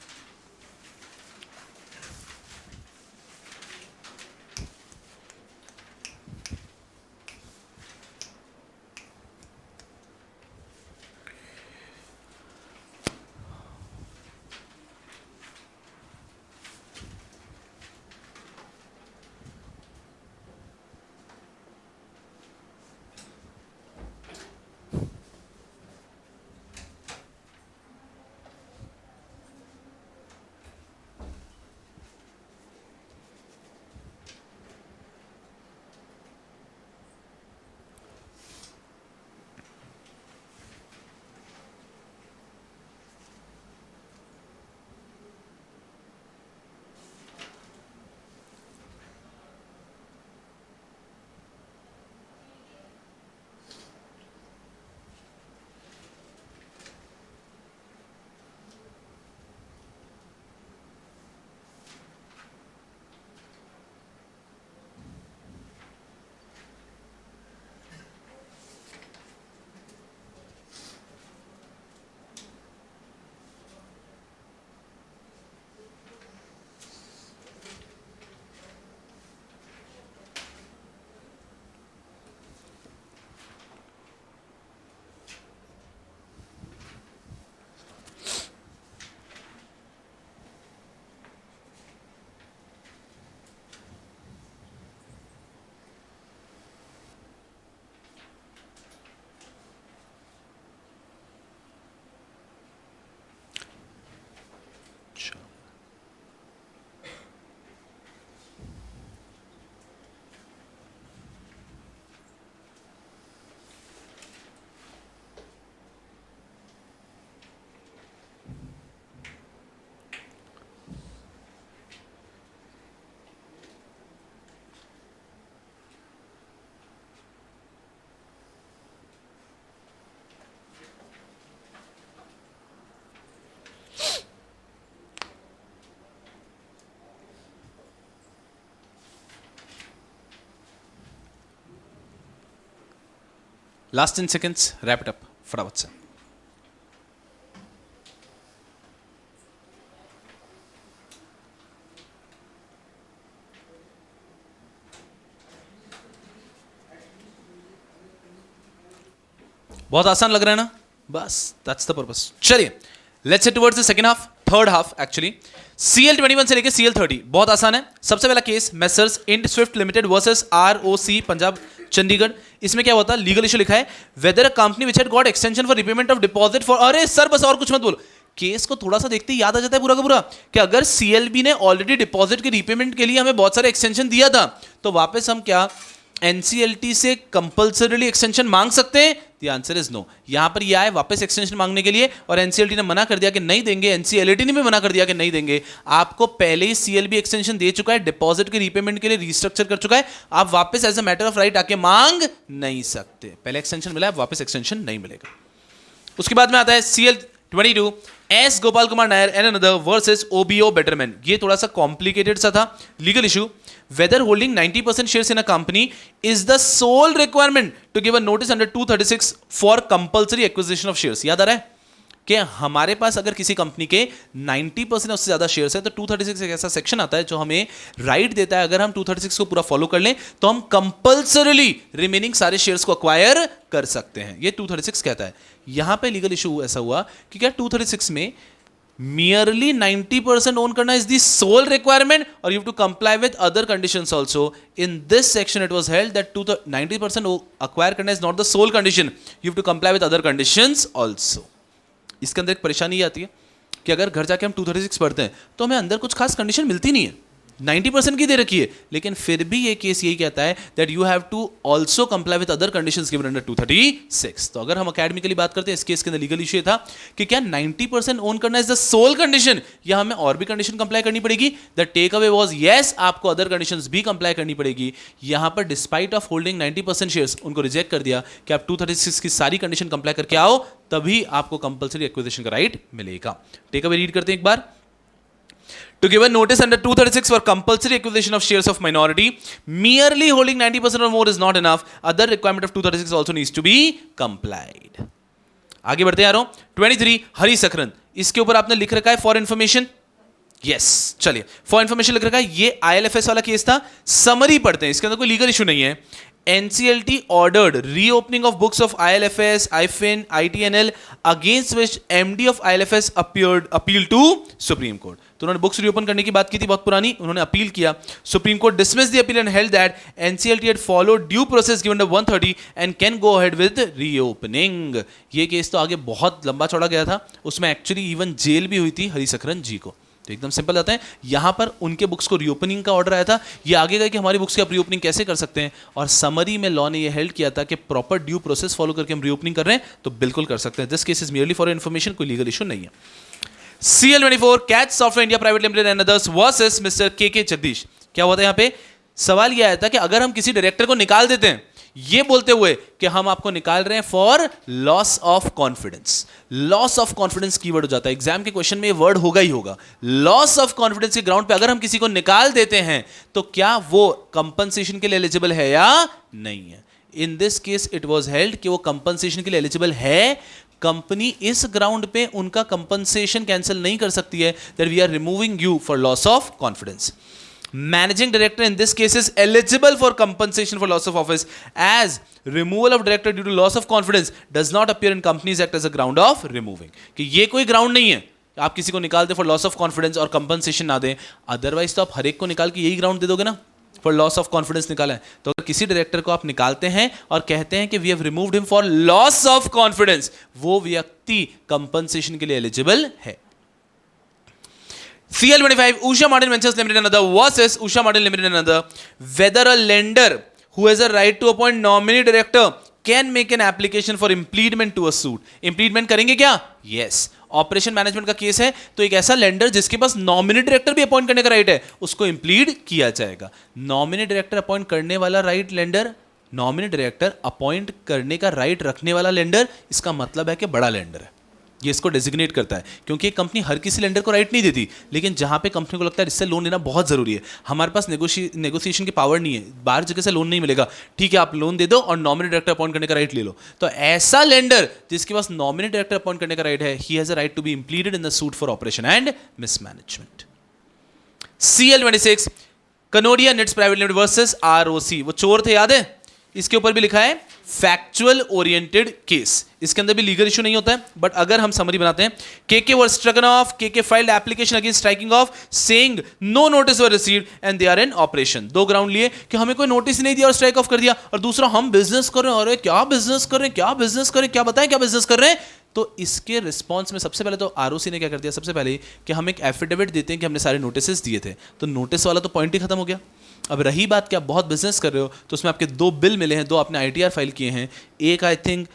[SPEAKER 1] Last 10 seconds, wrap it up फटाफट से। बहुत आसान लग रहा है ना? बस दैट्स द पर्पस। चलिए, let's say towards the second half, third half actually. CL21 से लेके CL30 बहुत आसान है। सबसे पहला case messrs Ind Swift Limited versus ROC Punjab Chandigarh. इसमें क्या होता है? लीगल इशू लिखा है, whether a company which had got extension for repayment of deposit for, अरे सर बस और कुछ मत बोलो। केस को थोड़ा सा देखते ही याद आ जाता है पूरा का पूरा कि अगर CLB ने ऑलरेडी डिपॉजिट के रीपेमेंट के लिए हमें बहुत सारे एक्सटेंशन दिया था, तो वापस हम क्या NCLT से कंपल्सरीली एक्सटेंशन मांग सकते हैं? The answer is no. यहां पर यह आए वापस एक्सटेंशन मांगने के लिए और NCLT ने मना कर दिया कि नहीं देंगे, NCLT ने भी मना कर दिया कि नहीं देंगे। आपको पहले ही CLB एक्सटेंशन दे चुका है, डिपॉजिट के रीपेमेंट के लिए रीस्ट्रक्चर कर चुका है, आप वापस as a matter of right आके मांग नहीं सकते। पहले एक्सटेंशन मिला है, वापस एक्सटेंशन नहीं मिलेगा। उसके बाद में आता है CL22 S Gopal Kumar Nair and another versus OBO बेटरमैन। ये थोड़ा सा कॉम्प्लिकेटेड सा था legal issue. Whether holding 90% shares in a company is the sole requirement to give a notice under 236 for compulsory acquisition of shares। याद आ रहा है कि हमारे पास अगर किसी कंपनी के 90% उससे ज्यादा शेयर्स है तो 236 एक ऐसा सेक्शन आता है जो हमें राइट देता है, अगर हम 236 को पूरा फॉलो कर लें तो हम कंपल्सरीली रिमेनिंग सारे शेयर्स को अक्वायर कर सकते हैं। ये 236 कहता है। यहां पे लीगल इशू ऐसा हुआ कि क्या 236 में merely 90% own करना is the sole requirement or you have to comply with other conditions also? In this section it was held that 90% acquire करना is not the sole condition, you have to comply with other conditions also। इसके अंदर एक परेशानी ये आती है कि अगर घर जाके हम 236 पढ़ते हैं तो हमें अंदर कुछ खास कंडीशन मिलती नहीं है, 90% की दे रखी है, लेकिन फिर भी ये केस यही कहता है that you have to also comply with other conditions given under 236। तो अगर हम अकेडमिकली बात करते हैं, इस केस के अंदर लीगल इशू था कि क्या 90% ओन करना इज द सोल कंडीशन या हमें और भी कंडीशन कंप्लाई करनी पड़ेगी? The takeaway was yes, आपको अदर कंडीशंस भी कंप्लाई करनी पड़ेगी। यहां पर डिस्पाइट ऑफ होल्डिंग 90% शेयर्स उनको रिजेक्ट कर दिया कि आप 236 की सारी कंडीशन कंप्लाई करके आओ, तभी आपको कंपल्सरी एक्विजिशन का राइट मिलेगा। टेक अवे रीड करते हैं एक बार। To give a notice under 236 for compulsory acquisition of shares of minority, merely holding 90% or more is not enough. Other requirement of 236 also needs to be complied. आगे बढ़ते हैं यारों. 23 हरी सकरन, इसके ऊपर आपने लिख रखा है फॉर इंफॉर्मेशन. यस, चलिए फॉर इंफॉर्मेशन लिख रखा है. ये ILFS वाला केस था. समरी पढ़ते हैं, इसके अंदर कोई लीगल इशू नहीं है. NCLT ordered reopening of books of ILFS, IFIN, ITNL against which MD of ILFS appealed to Supreme Court. तो उन्होंने बुक्स रीओपन करने की बात की थी, बहुत पुरानी, उन्होंने अपील किया. Supreme court dismissed the appeal and held that NCLT had followed due process given under 130 and can go ahead with reopening. ये केस तो आगे बहुत लंबा चौड़ा गया था, उसमें एक्चुअली इवन जेल भी हुई थी हरी सकरन जी को. तो एकदम सिंपल आता है, यहां पर उनके बुक्स को रीओपनिंग का ऑर्डर आया था. ये आगे गए कि हमारी बुक्स की आप रीओपनिंग कैसे कर सकते हैं, और समरी में लॉ ने ये हेल्ड किया था कि प्रॉपर ड्यू प्रोसेस फॉलो करके हम रीओपनिंग कर रहे हैं तो बिल्कुल कर सकते हैं. This case is merely for information, कोई लीगल इशू नहीं है. CL24 catch software India private limited and others versus mister के जगदीश. क्या हुआ था यहां पे? सवाल यह आया था कि अगर हम किसी डायरेक्टर को निकाल देते हैं ये बोलते हुए कि हम आपको निकाल रहे हैं for loss of confidence. Loss of confidence keyword हो जाता है एग्जाम के क्वेश्चन में, ये वर्ड होगा ही होगा. लॉस ऑफ कॉन्फिडेंस के ग्राउंड पे अगर हम किसी को निकाल देते हैं तो क्या वो कंपनसेशन के लिए एलिजिबल है या नहीं है. In this case it was held कि वो कंपनसेशन के लिए एलिजिबल है. कंपनी इस ग्राउंड पे उनका कंपनसेशन कैंसिल नहीं कर सकती है that we are removing you for loss of confidence. Managing director in this case is eligible for compensation for loss of office as removal of director due to loss of confidence does not appear in Companies Act as a ground of removing. कि ये कोई ground नहीं है आप किसी को निकाल दे for loss of confidence और कंपनसेशन ना दें. अदरवाइज तो आप हर एक को निकाल के यही ग्राउंड दे दोगे ना, फॉर लॉस ऑफ कॉन्फिडेंस निकाला है. तो अगर किसी डायरेक्टर को आप निकालते हैं और कहते हैं कि we have removed him for loss of confidence, वो व्यक्ति कंपनसेशन के लिए एलिजिबल है. CL25 Usha Martin Ventures Limited and other versus Usha Martin Limited and other, whether a lender who has a right to appoint nominee director can make an application for impediment to a suit. Impediment करेंगे क्या? Yes. Operation management का case है तो एक ऐसा lender जिसके पास nominee director भी appoint करने का राइट है उसको इंप्लीड किया जाएगा. नॉमिनी डायरेक्टर अपॉइंट करने वाला right lender, nominee director appoint करने का राइट रखने वाला लेंडर, इसका मतलब है कि बड़ा लेंडर है. ये इसको डेजिग्नेट करता है क्योंकि कंपनी हर किसी लेंडर को राइट नहीं देती, लेकिन जहां पे कंपनी को लगता है इससे लोन लेना बहुत जरूरी है, हमारे पास नेगोशिएशन की पावर नहीं है, बाहर जगह से लोन नहीं मिलेगा, ठीक है आप लोन दे दो और नॉमिनी डायरेक्टर अपॉइंट करने का राइट ले लो. तो ऐसा लेंडर जिसके पास नॉमिनी डायरेक्टर अपॉइंट करने का राइट है, he has a right to be impleaded in the suit for oppression and mismanagement. CL26 Kanodia Knits Private Limited versus ROC. वो चोर थे याद है, इसके ऊपर भी लिखा है फैक्चुअल ओरिएंटेड केस. इसके अंदर भी लीगल इशू नहीं होता है, बट अगर हम समरी बनाते हैं, KK were struck off, KK filed application against striking off saying no notice were received and they are in operation. दो ग्राउंड लिए कि हमें कोई नोटिस नहीं दिया और स्ट्राइक ऑफ कर दिया, और दूसरा हम बिजनेस कर रहे हैं. अरे क्या बिजनेस कर रहे हैं, क्या बिजनेस कर रहे हैं, क्या बताएं क्या बिजनेस कर रहे हैं. तो इसके रिस्पॉन्स में सबसे पहले तो ROC ने क्या कर दिया, सबसे पहले कि हम एक एफिडेविट देते हैं कि हमने सारे नोटिस दिए थे. तो नोटिस वाला तो पॉइंट ही खत्म हो गया. अब रही बात कि आप बहुत बिजनेस कर रहे हो तो उसमें आपके दो बिल मिले हैं, दो आपने ITR फाइल किए हैं. एक आई थिंक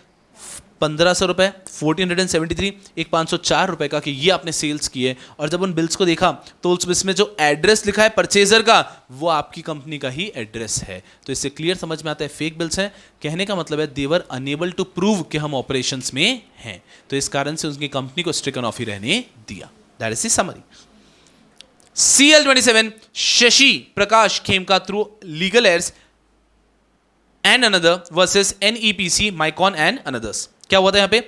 [SPEAKER 1] 1500 रुपये 1473, एक 504 रुपये का कि ये आपने सेल्स किए. और जब उन बिल्स को देखा तो इसमें जो एड्रेस लिखा है परचेजर का वो आपकी कंपनी का ही एड्रेस है. तो इससे क्लियर समझ में आता है फेक बिल्स हैं. कहने का मतलब है दे वर अनेबल टू प्रूव कि हम ऑपरेशंस में हैं, तो इस कारण से उनकी कंपनी को स्ट्रिकन ऑफ ही रहने दिया. That is the summary. CL27 Shashi Prakash Khemka through legal heirs and another versus NEPC Micon and others. क्या हुआ था यहां पे?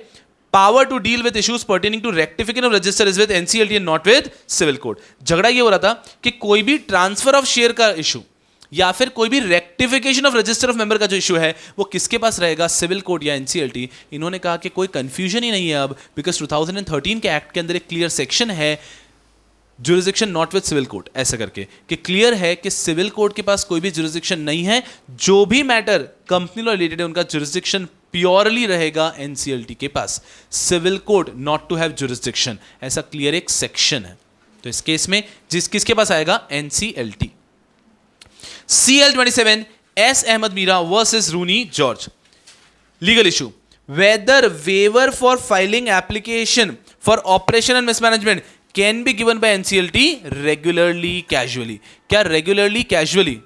[SPEAKER 1] Power to deal with issues pertaining to rectification of register is with NCLT and not with civil court. झगड़ा ये हो रहा था कि कोई भी ट्रांसफर ऑफ शेयर का इशू या फिर कोई भी rectification of register of member का जो इशू है वो किसके पास रहेगा, सिविल कोड या NCLT. इन्होंने कहा कि कोई कंफ्यूजन ही नहीं है अब, बिकॉज 2013 के एक्ट के अंदर एक क्लियर सेक्शन है jurisdiction not with civil code, ऐसा करके कि क्लियर है कि सिविल कोड के पास कोई भी जुरिस्डिक्शन नहीं है. जो भी मैटर कंपनी लॉ रिलेटेड है उनका जुरिस्डिक्शन प्योरली रहेगा NCLT के पास. Civil court not to have jurisdiction, ऐसा क्लियर एक सेक्शन है. तो इस केस में किसके पास आएगा, NCLT. CL27 S Ahmed Meera versus Rooney George. Legal issue, whether waiver for filing application for oppression and mismanagement can be given by NCLT regularly casually. क्या regularly casually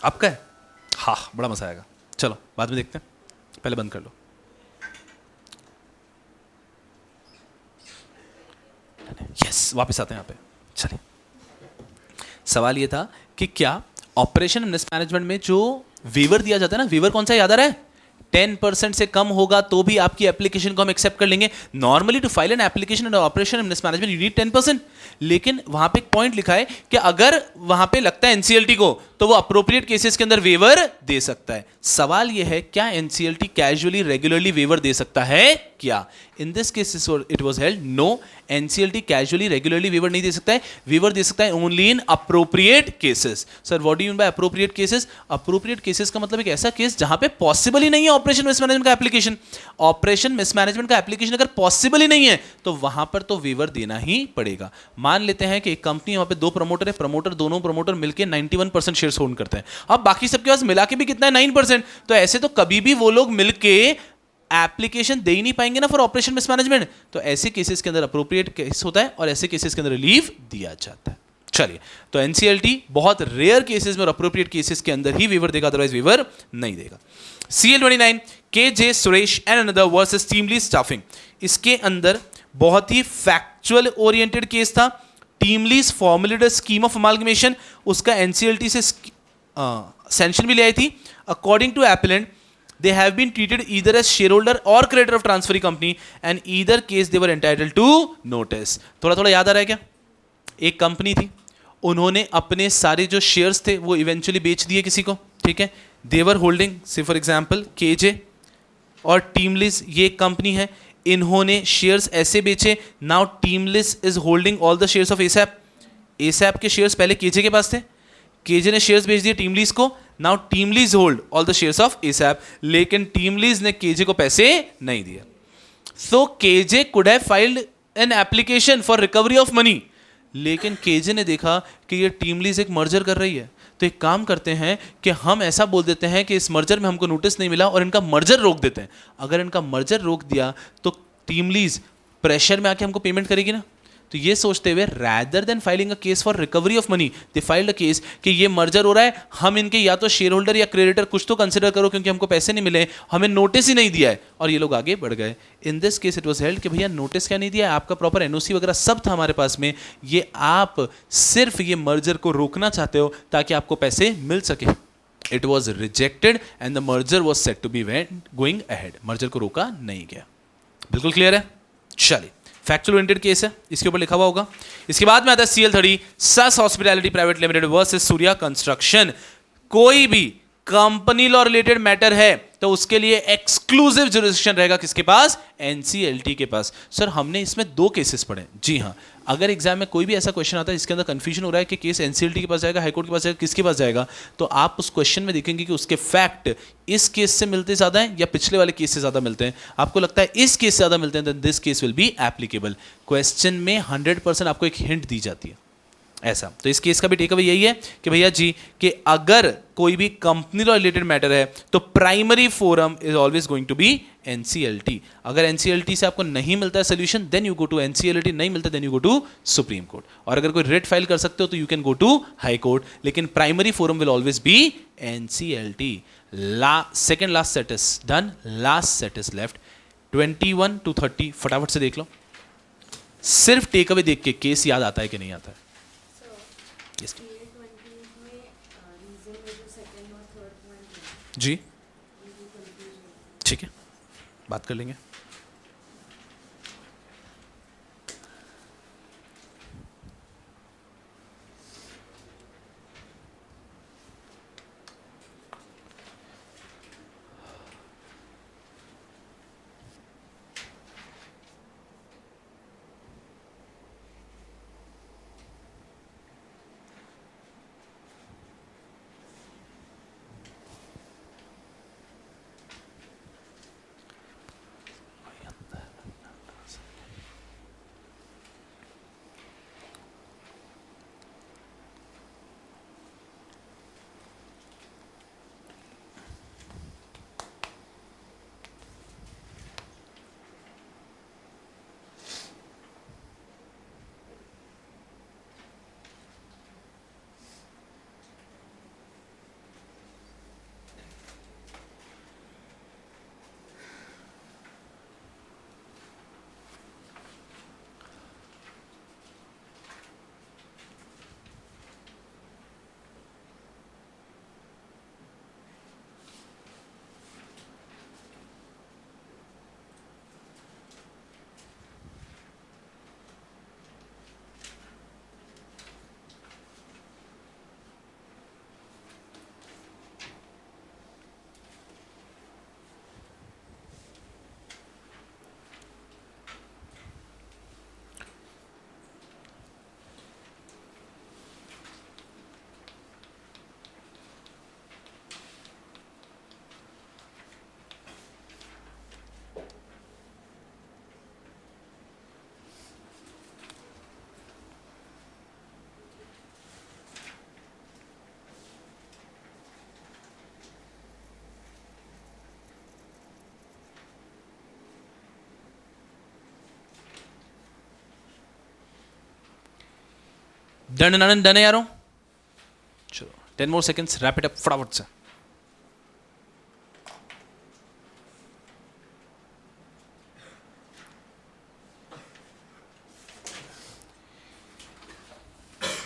[SPEAKER 1] आपका है? हाँ, बड़ा मजा आएगा. चलो बाद में देखते हैं, पहले बंद कर लो. वापस आते हैं यहाँ पे। चलिए, सवाल ये था कि क्या ऑपरेशन रिस्क मैनेजमेंट में जो वेवर दिया जाता है ना, वेवर कौन सा याद आ रहा है? 10% से कम होगा तो भी आपकी एप्लीकेशन को हम एक्सेप्ट कर लेंगे। Normally to file an application in operation risk management you need 10%, लेकिन वहां पे एक पॉइंट लिखा है कि अगर वहां पे लगता है एनसीएलटी को तो वो अप्रोप्रिएट केसेस के अंदर वेवर दे सकता है। सवाल यह है क्या एनसीएलटी कैजुअली रेगुलरली वेवर दे सकता है क्या? In this case it was held no, NCLT casually regularly waiver नहीं दे सकता है, वेवर दे सकता है only in appropriate cases. Sir what do you mean by appropriate cases? Appropriate cases का मतलब एक ऐसा केस जहां पे पॉसिबल ही नहीं है ऑपरेशन मिसमैनेजमेंट का एप्लीकेशन। ऑपरेशन मिसमैनेजमेंट का एप्लीकेशन अगर पॉसिबल ही नहीं है तो वहां पर तो वेवर देना ही पड़ेगा। मान लेते हैं कि एक कंपनी, वहां पे दो प्रमोटर है, दोनों प्रमोटर मिलकर 91% शेयर्स होल्ड करते हैं, अब बाकी सबके पास मिला के भी कितना है? 9%। तो ऐसे तो कभी भी वो लोग मिलके एप्लीकेशन दे ही नहीं पाएंगे ना फॉर ऑपरेशन मिसमैनेजमेंट। तो ऐसे केसेस के अंदर अप्रोप्रिएट केस होता है और ऐसे केसेस के अंदर रिलीफ दिया जाता है। चलिए, तो एनसीएलटी बहुत रेयर केसेस में और अप्रोप्रिएट केसेस के अंदर ही वेवर देगा, अदरवाइज वेवर नहीं देगा। CL29 KJ Suresh and another versus TeamLease staffing, इसके अंदर बहुत ही फैक्चुअल ओरिएंटेड केस था। TeamLease formulated scheme of amalgamation, उसका एनसीएलटी से सैंक्शन भी ले आई थी। According to appellant they have been treated either as shareholder or creditor of transferring company and either case they were entitled to notice। थोड़ा थोड़ा याद आ रहा है क्या? एक कंपनी थी, उन्होंने अपने सारे जो शेयर्स थे वो इवेंचुअली बेच दिए किसी को, ठीक है? देवर होल्डिंग से फॉर एग्जांपल केजे और टीमलिस, ये कंपनी है, इन्होंने शेयर्स ऐसे बेचे। Now TeamLease is holding all the shares of ASAP. ASAP के शेयर्स पहले केजे के पास थे, केजे ने शेयर्स बेच दिए टीमलीज को। Now TeamLease hold all the shares of ASAP, लेकिन टीमलीज ने केजे को पैसे नहीं दिए। So KJ could have filed an application for recovery of money, लेकिन केजे ने देखा कि ये टीमलीज एक मर्जर कर रही है, तो एक काम करते हैं कि हम ऐसा बोल देते हैं कि इस मर्जर में हमको नोटिस नहीं मिला और इनका मर्जर रोक देते हैं। अगर इनका मर्जर रोक दिया तो टीमलीज प्रेशर में आके हमको पेमेंट करेगी ना। तो ये सोचते हुए rather than filing a case for recovery of money, they filed a case कि ये मर्जर हो रहा है, हम इनके या तो शेयर होल्डर या क्रेडिटर कुछ तो कंसिडर करो क्योंकि हमको पैसे नहीं मिले, हमें नोटिस ही नहीं दिया है, और ये लोग आगे बढ़ गए। इन this case it was held कि भैया नोटिस क्या नहीं दिया, आपका प्रॉपर एनओसी वगैरह सब था हमारे पास में, ये आप सिर्फ ये मर्जर को रोकना चाहते हो ताकि आपको पैसे मिल सके। It was rejected and the merger was set to be going ahead, merger को रोका नहीं गया। बिल्कुल क्लियर है? चलिए, फैक्चुअल ओरिएंटेड केस है, इसके ऊपर लिखा हुआ होगा। इसके बाद में आता है CL30 SS Hospitality Private Limited versus Surya Construction. कोई भी कंपनी लॉ रिलेटेड मैटर है तो उसके लिए एक्सक्लूसिव जुरिस्डिक्शन रहेगा किसके पास? एनसीएलटी के पास। सर हमने इसमें दो केसेस पढ़े। जी हाँ, अगर एग्जाम में कोई भी ऐसा क्वेश्चन आता है जिसके अंदर कंफ्यूजन हो रहा है कि केस एनसीएलटी के पास जाएगा, हाईकोर्ट के पास जाएगा, किसके पास जाएगा, तो आप उस क्वेश्चन में देखेंगे कि उसके फैक्ट इस केस से मिलते ज्यादा हैं या पिछले वाले केस से ज्यादा मिलते हैं। आपको लगता है इस केस से ज्यादा मिलते हैं, then this case will be applicable. Question में 100% आपको एक हिंट दी जाती है ऐसा। तो इस केस का भी टेकअवे यही है कि भैया जी कि अगर कोई भी कंपनी लॉ रिलेटेड मैटर है तो primary forum is always going to be NCLT. अगर एनसीएलटी से आपको नहीं मिलता है solution then you go to NCLT, नहीं मिलता then you go to Supreme Court, और अगर कोई रिट फाइल कर सकते हो तो you can go to High Court, लेकिन primary forum will always be NCLT. Second last set is done, last set is left. 21 to 30 फटाफट से देख लो, सिर्फ टेकअवे देख के केस याद आता है कि नहीं आता है। yes. जी ठीक है, बात कर लेंगे। डन डन है यारों, चलो 10 more seconds, rap it up फटाफट से।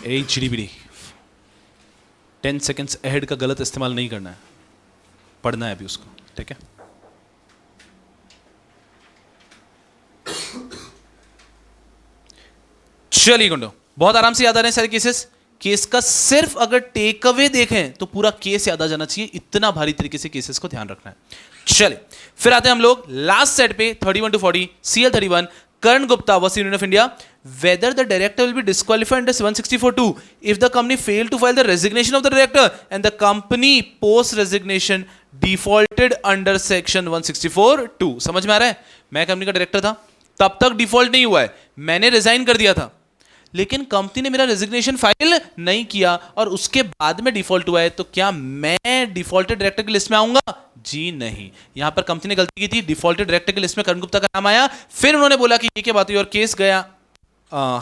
[SPEAKER 1] HDBD 10 seconds ahead का गलत इस्तेमाल नहीं करना है, पढ़ना है अभी उसको, ठीक है। चलिए गुंडो, बहुत आराम से याद आ रहे हैं सारे केसेस। केस का सिर्फ अगर टेक अवे देखें तो पूरा केस याद आ जाना चाहिए, इतना भारी तरीके से केसेस को ध्यान रखना है। चलिए फिर आते हैं हम लोग लास्ट सेट पे 31 to 40 CL31 Karan Gupta was Union of India. Whether the director will be disqualified under 164(2) if the company failed to file the resignation of the director and the company post resignation defaulted under section 164(2). समझ में आ रहा है? मैं company का director था, तब तक default नहीं हुआ है, मैंने रिजाइन कर दिया था, लेकिन कंपनी ने मेरा रेजिग्नेशन फाइल नहीं किया और उसके बाद में डिफॉल्ट हुआ है, तो क्या मैं डिफॉल्टेड डायरेक्टर की लिस्ट में आऊंगा? जी नहीं। यहां पर कंपनी ने गलती की थी, डिफॉल्टेड डायरेक्टर की लिस्ट में करण गुप्ता का नाम आया, फिर उन्होंने बोला कि ये क्या बात हुई और केस गया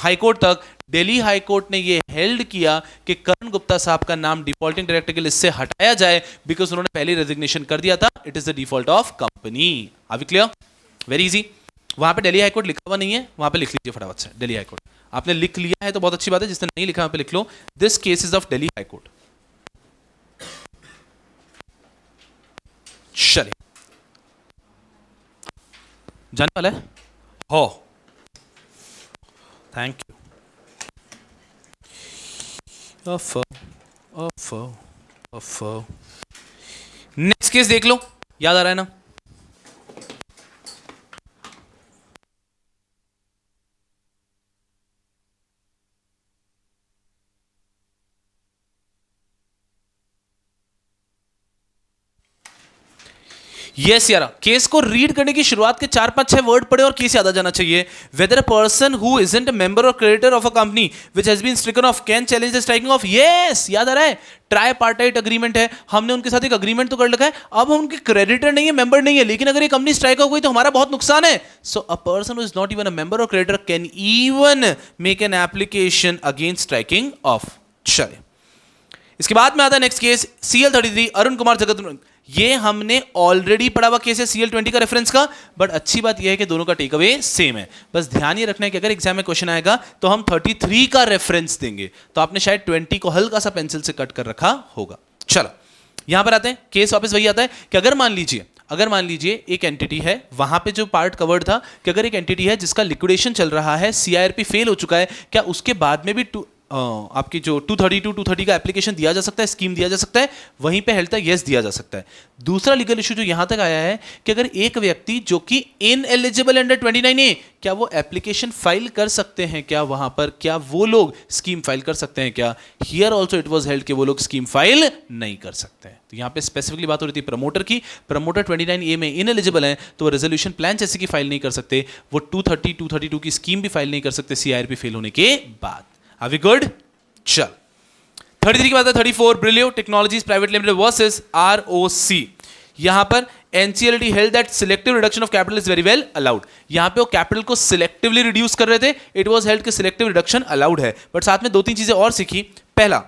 [SPEAKER 1] हाई कोर्ट तक। दिल्ली हाई कोर्ट ने ये हेल्ड किया कि करण गुप्ता साहब का नाम डिफॉल्टिंग डायरेक्टर की लिस्ट से हटाया जाए, बिकॉज उन्होंने पहले रेजिग्नेशन कर दिया था। It is the default of company. Are we clear? Very easy. वहां पे दिल्ली हाई कोर्ट लिखा हुआ नहीं है, वहां पे लिख लीजिए फटाफट से दिल्ली हाई कोर्ट। आपने लिख लिया है तो बहुत अच्छी बात है, जिसने नहीं लिखा वहां पे लिख लो, this case is of Delhi High Court. चलिए जाने वाला है हो, थैंक यू। नेक्स्ट केस देख लो, याद आ रहा है ना? यस यार, केस को रीड करने की शुरुआत के 4-5-6 वर्ड पढ़े और केस याद आ जाना चाहिए। Whether a person who isn't a member or creditor of a company which has been stricken off can challenge the striking off. Yes, याद आ रहा है, ट्राइपार्टाइट अग्रीमेंट है, हमने उनके साथ एक अग्रीमेंट तो कर रखा है, अब हम उनके क्रेडिटर नहीं है, मेंबर नहीं है, लेकिन अगर ये कंपनी स्ट्राइक हो गई तो हमारा बहुत नुकसान है। So a person who is not even a member or creditor can even make an application against striking off. चलिए इसके बाद में आता है next case CL33 Arun Kumar जगत। ये हमने ऑलरेडी पढ़ा हुआ केस है CL20 का रेफरेंस का, बट अच्छी बात यह है कि दोनों का टेक अवे सेम है। बस ध्यान ये रखना है कि अगर एग्जाम में क्वेश्चन आएगा तो हम 33 का रेफरेंस देंगे, तो आपने शायद 20 को हल्का सा पेंसिल से कट कर रखा होगा। चलो यहां पर आते हैं, केस वापस वही आता है कि अगर मान लीजिए एक एंटिटी है, वहां पे जो पार्ट कवर्ड था कि अगर एक एंटिटी है जिसका लिक्विडेशन चल रहा है, CIRP फेल हो चुका है, क्या उसके बाद में भी आपकी जो 230 का एप्लीकेशन दिया जा सकता है, स्कीम दिया जा सकता है? वहीं पे हेल्थ है, यस दिया जा सकता है। दूसरा लीगल इशू जो यहां तक आया है कि अगर एक व्यक्ति जो कि इनएलिजिबल अंडर 29A, क्या वो एप्लीकेशन फाइल कर सकते हैं? क्या वहां पर क्या वो लोग स्कीम फाइल कर सकते हैं? क्या here also it was held कि वो लोग स्कीम फाइल नहीं कर सकते हैं। तो यहां पे स्पेसिफिकली बात हो रही थी प्रमोटर की। प्रमोटर 29A में इनएलिजिबल है तो वो रेजोल्यूशन प्लान जैसे की फाइल नहीं कर सकते, वो 232 की स्कीम भी फाइल नहीं कर सकते CIRP फेल होने के बाद। Are we good? चल 33 की बात है 34 Brillio Technologies Private Limited versus ROC। यहां पर NCLT held that selective reduction of capital is very well allowed। यहां पे वो कैपिटल को सिलेक्टिवली रिड्यूस कर रहे थे, इट वाज हेल्ड कि सिलेक्टिव रिडक्शन अलाउड है, बट साथ में 2-3 चीजें और सीखी। पहला,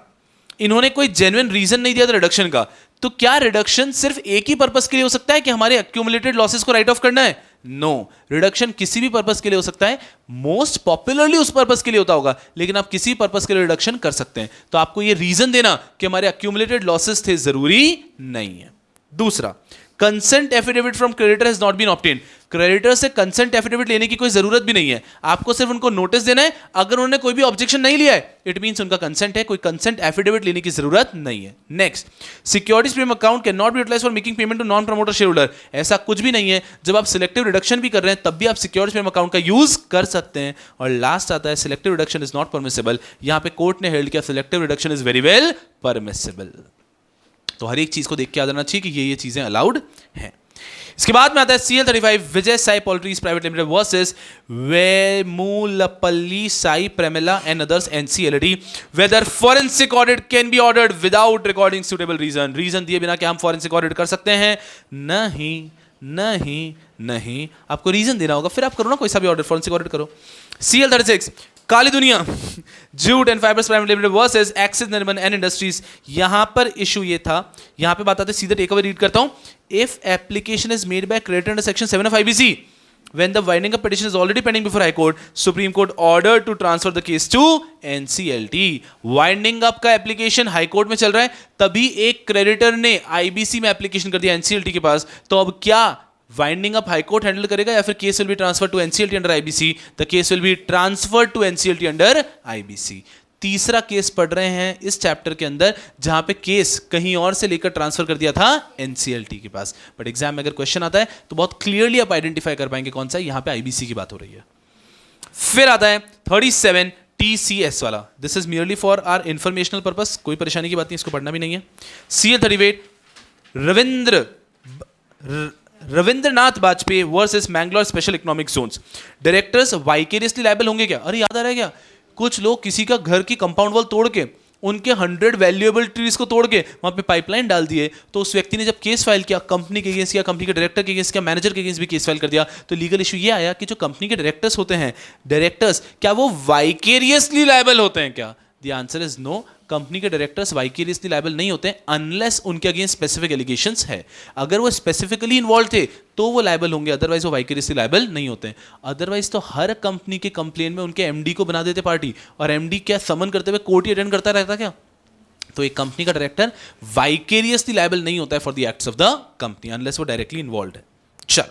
[SPEAKER 1] इन्होंने कोई जेन्युइन रीजन नहीं दिया था रिडक्शन का। तो क्या रिडक्शन सिर्फ एक ही पर्पस के लिए हो सकता है कि हमारे एक्यूमुलेटेड लॉसेस को राइट ऑफ करना है? नो, रिडक्शन किसी भी पर्पस के लिए हो सकता है, मोस्ट पॉपुलरली उस पर्पस के लिए होता होगा, लेकिन आप किसी पर्पस के लिए रिडक्शन कर सकते हैं। तो आपको यह रीजन देना कि हमारे एक्यूमुलेटेड लॉसेस थे जरूरी नहीं है। दूसरा, consent affidavit from creditor has not been obtained. Creditor से कंसेंट एफिडेविट लेने की कोई जरूरत भी नहीं है, आपको सिर्फ उनको नोटिस देना है। अगर उन्होंने कोई भी ऑब्जेक्शन नहीं लिया है, इट मींस उनका कंसेंट है, कोई कंसेंट एफिडेविट लेने की जरूरत नहीं है। Next, securities premium account can not be utilized for making payment to non promoter share holder. ऐसा कुछ भी नहीं है, जब आप सिलेक्टिव रिडक्शन भी कर रहे हैं तब भी आप सिक्योरिटीज प्रीमियम अकाउंट का यूज कर सकते हैं। और लास्ट आता है selective reduction is not permissible. यहां पे कोर्ट ने हेल्ड किया selective reduction is very well permissible. तो हर एक चीज को देख के याद रखना चाहिए कि ये चीजें अलाउड हैं। इसके बाद में आता है CL35 Vijay Sai Poultries Private Limited versus Vemulapalli Sai Premila and others NCLT। Whether forensic audit can be ordered without recording suitable reason. Reason दिए बिना क्या हम फॉरेंसिक ऑडिट कर सकते हैं? नहीं नहीं नहीं, आपको रीजन देना होगा, फिर आप करो ना कोई सा भी ऑर्डर, फॉरेंसिक ऑडिट करो। CL36 काली दुनिया jute and fibres private Limited versus axis Nariman and industries. यहां पर इशू ये था, यहां पे बात आते सीधे टेक अवे रीड करता हूं। If application is made by creditor under section 7 of IBC when the winding up petition is already pending before High Court, Supreme Court ordered to transfer the case to NCLT। Winding up का application high court में चल रहा है, तभी एक creditor ने IBC में application कर दिया एनसीएलटी के पास। तो अब क्या winding up high court handle करेगा या फिर case will be transfer to NCLT under IBC? The case will be transfer to NCLT under IBC. तीसरा केस पढ़ रहे हैं इस चैप्टर के अंदर जहां पे केस कहीं और से लेकर ट्रांसफर कर दिया था एनसीएलटी के पास। बट एग्जाम में अगर क्वेश्चन आता है तो बहुत क्लियरली आप आइडेंटिफाई कर पाएंगे कौन सा, यहां पे आईबीसी की बात हो रही है। फिर आता है 37 TCS वाला। This is merely for our informational purpose, कोई परेशानी की बात नहीं, इसको पढ़ना भी नहीं है। CA 38 Ravindranath Bajpai versus Mangalore special economic zones. Directors vicariously liable होंगे क्या? अरे याद आ रहा है क्या, कुछ लोग किसी का घर की कंपाउंड वॉल तोड़ के उनके 100 वैल्यूएबल ट्रीज को तोड़ के वहां पे पाइपलाइन डाल दिए, तो उस व्यक्ति ने जब केस फाइल किया कंपनी के अगेंस्ट, या कंपनी के डायरेक्टर के अगेंस्ट, या मैनेजर के अगेंस्ट भी केस फाइल कर दिया, तो लीगल इशू ये आया कि जो कंपनी के डायरेक्टर्स होते हैं, डायरेक्टर्स क्या वो वाइकेरियसली लायबल होते हैं क्या? The answer is no. Company के डायरेक्टर्स वाइकेरियसली लायबल नहीं होते अनलेस उनके अगेंस्ट स्पेसिफिक एलिगेशंस है। अगर वो स्पेसिफिकली इन्वॉल्व थे तो वो लायबल होंगे, अदरवाइज वो वाइकेरियसली लायबल नहीं होते। अदरवाइज तो हर कंपनी के कंप्लेन में उनके एमडी को बना देते पार्टी, और एमडी क्या समन करते हुए कोर्ट ही अटेंड करता रहता क्या? तो एक कंपनी का डायरेक्टर वाइकेरियसली लायबल नहीं होता है for the acts of the company unless वो डायरेक्टली इन्वॉल्व है। चल,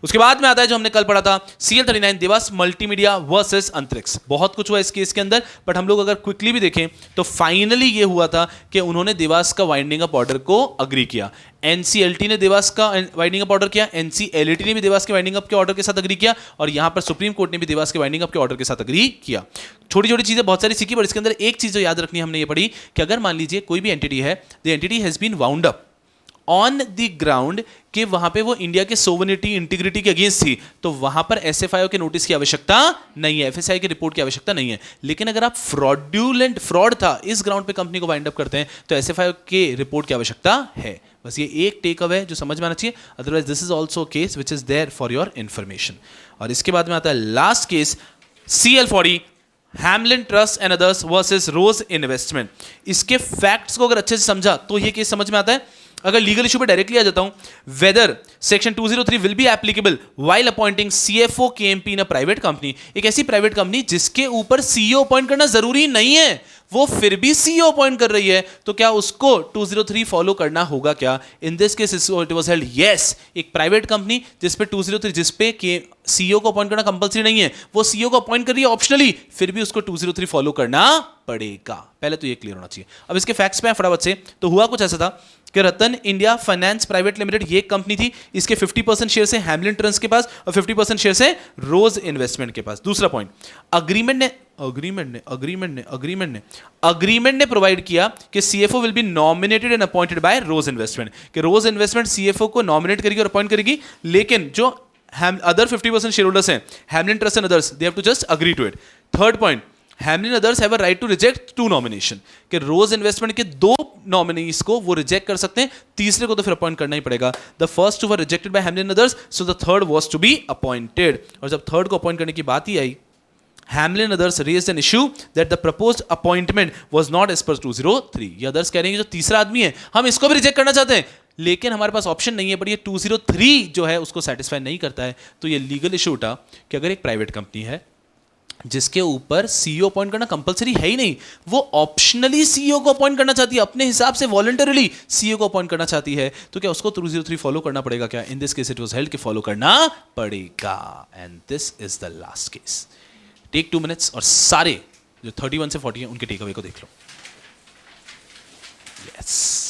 [SPEAKER 1] उसके बाद में आता है जो हमने कल पढ़ा था CL 39 देवास मल्टीमीडिया वर्सेस अंतरिक्ष। बहुत कुछ हुआ इस केस के अंदर, बट हम लोग अगर क्विकली भी देखें तो फाइनली ये हुआ था कि उन्होंने देवास का वाइंडिंग अप ऑर्डर को अग्री किया। NCLT ने देवास का वाइंडिंग अप ऑर्डर किया, NCLT ने भी देवास के वाइंडिंग अप के ऑर्डर के साथ अग्री किया, और यहां पर सुप्रीम कोर्ट ने भी देवास के वाइंडिंग अप के ऑर्डर के साथ अग्री किया। छोटी छोटी चीजें बहुत सारी सीखी, बट इसके अंदर एक चीज जो याद रखनी हमने ये पढ़ी कि अगर मान लीजिए कोई भी एंटिटी है, the entity has been wound up on the ground कि वहां पे वो इंडिया के सोवरेनिटी इंटीग्रिटी के अगेंस्ट थी, तो वहां पर एसएफआईओ के नोटिस की आवश्यकता नहीं है, एफएसआई की रिपोर्ट की आवश्यकता नहीं है। लेकिन अगर आप फ्रॉड था इस ग्राउंड पे कंपनी को वाइंड अप करते हैं तो एसएफआईओ के रिपोर्ट की आवश्यकता है। बस ये एक टेक अवे जो समझ में आना चाहिए, otherwise this is also case which is there for your information. और इसके बाद में आता है last case CL 40 Hamlin trust and others versus Rose investment. इसके फैक्ट्स को अगर अच्छे से समझा तो ये केस समझ में आता है। अगर लीगल इशू पे डायरेक्टली आ जाता हूं, whether section 203 will be applicable while appointing CFO KMP in a private company. एक ऐसी प्राइवेट कंपनी जिसके ऊपर CEO अपॉइंट करना जरूरी नहीं है, वो फिर भी CEO अपॉइंट कर रही है, तो क्या उसको 203 फॉलो करना होगा क्या? In this case it was held yes. एक प्राइवेट कंपनी जिसपे 203 जिसपे CEO को अपॉइंट करना कंपलसरी नहीं है, वो CEO को अपॉइंट कर रही है ऑप्शनली, फिर भी उसको 203 फॉलो करना पड़ेगा। पहले तो ये क्लियर होना चाहिए। अब इसके फैक्ट्स पे फटाफट से, तो हुआ कुछ ऐसा था कि रतन इंडिया फाइनेंस प्राइवेट लिमिटेड ये कंपनी थी, इसके 50% शेयर से हैमलिन ट्रस्ट के पास और 50% शेयर से रोज इन्वेस्टमेंट के पास। दूसरा पॉइंट, अग्रीमेंट ने प्रोवाइड किया कि CFO will be nominated and appointed by Rose investment, कि रोज इन्वेस्टमेंट CFO को नॉमिनेट करेगी और अपॉइंट करेगी, लेकिन जो अदर 50% शेयर होल्डर्स हैं, Hamlin trust and others, they have to just agree to it. Third point, Hamlin others have a right to reject 2 nomination, कि Rose investment के 2 nominees को वो रिजेक्ट कर सकते हैं, तीसरे को तो फिर अपॉइंट करना ही पड़ेगा। The first were rejected by Hamlin others, so the third was to be appointed. और जब थर्ड को अपॉइंट करने की बात ही आई, Hamlin others raised an issue that the proposed appointment was not as per 203। ये अदर्स कह रहे हैं कि जो तीसरा आदमी है हम इसको भी रिजेक्ट करना चाहते हैं, लेकिन हमारे पास ऑप्शन नहीं है, बट ये 203 जो है उसको सेटिस्फाई नहीं करता है। तो ये लीगल इशू उठा कि अगर एक प्राइवेट कंपनी है जिसके ऊपर CEO अपॉइंट करना कंपलसरी है ही नहीं, वो ऑप्शनली CEO को अपॉइंट करना चाहती है, अपने हिसाब से वॉलंटरीली CEO को अपॉइंट करना चाहती है, तो क्या उसको 203 फॉलो करना पड़ेगा क्या? In this case it was held कि फॉलो करना पड़ेगा। And this is the last case. Take 2 minutes और सारे जो 31 से 40 हैं उनके टेक अवे को देख लो। Yes,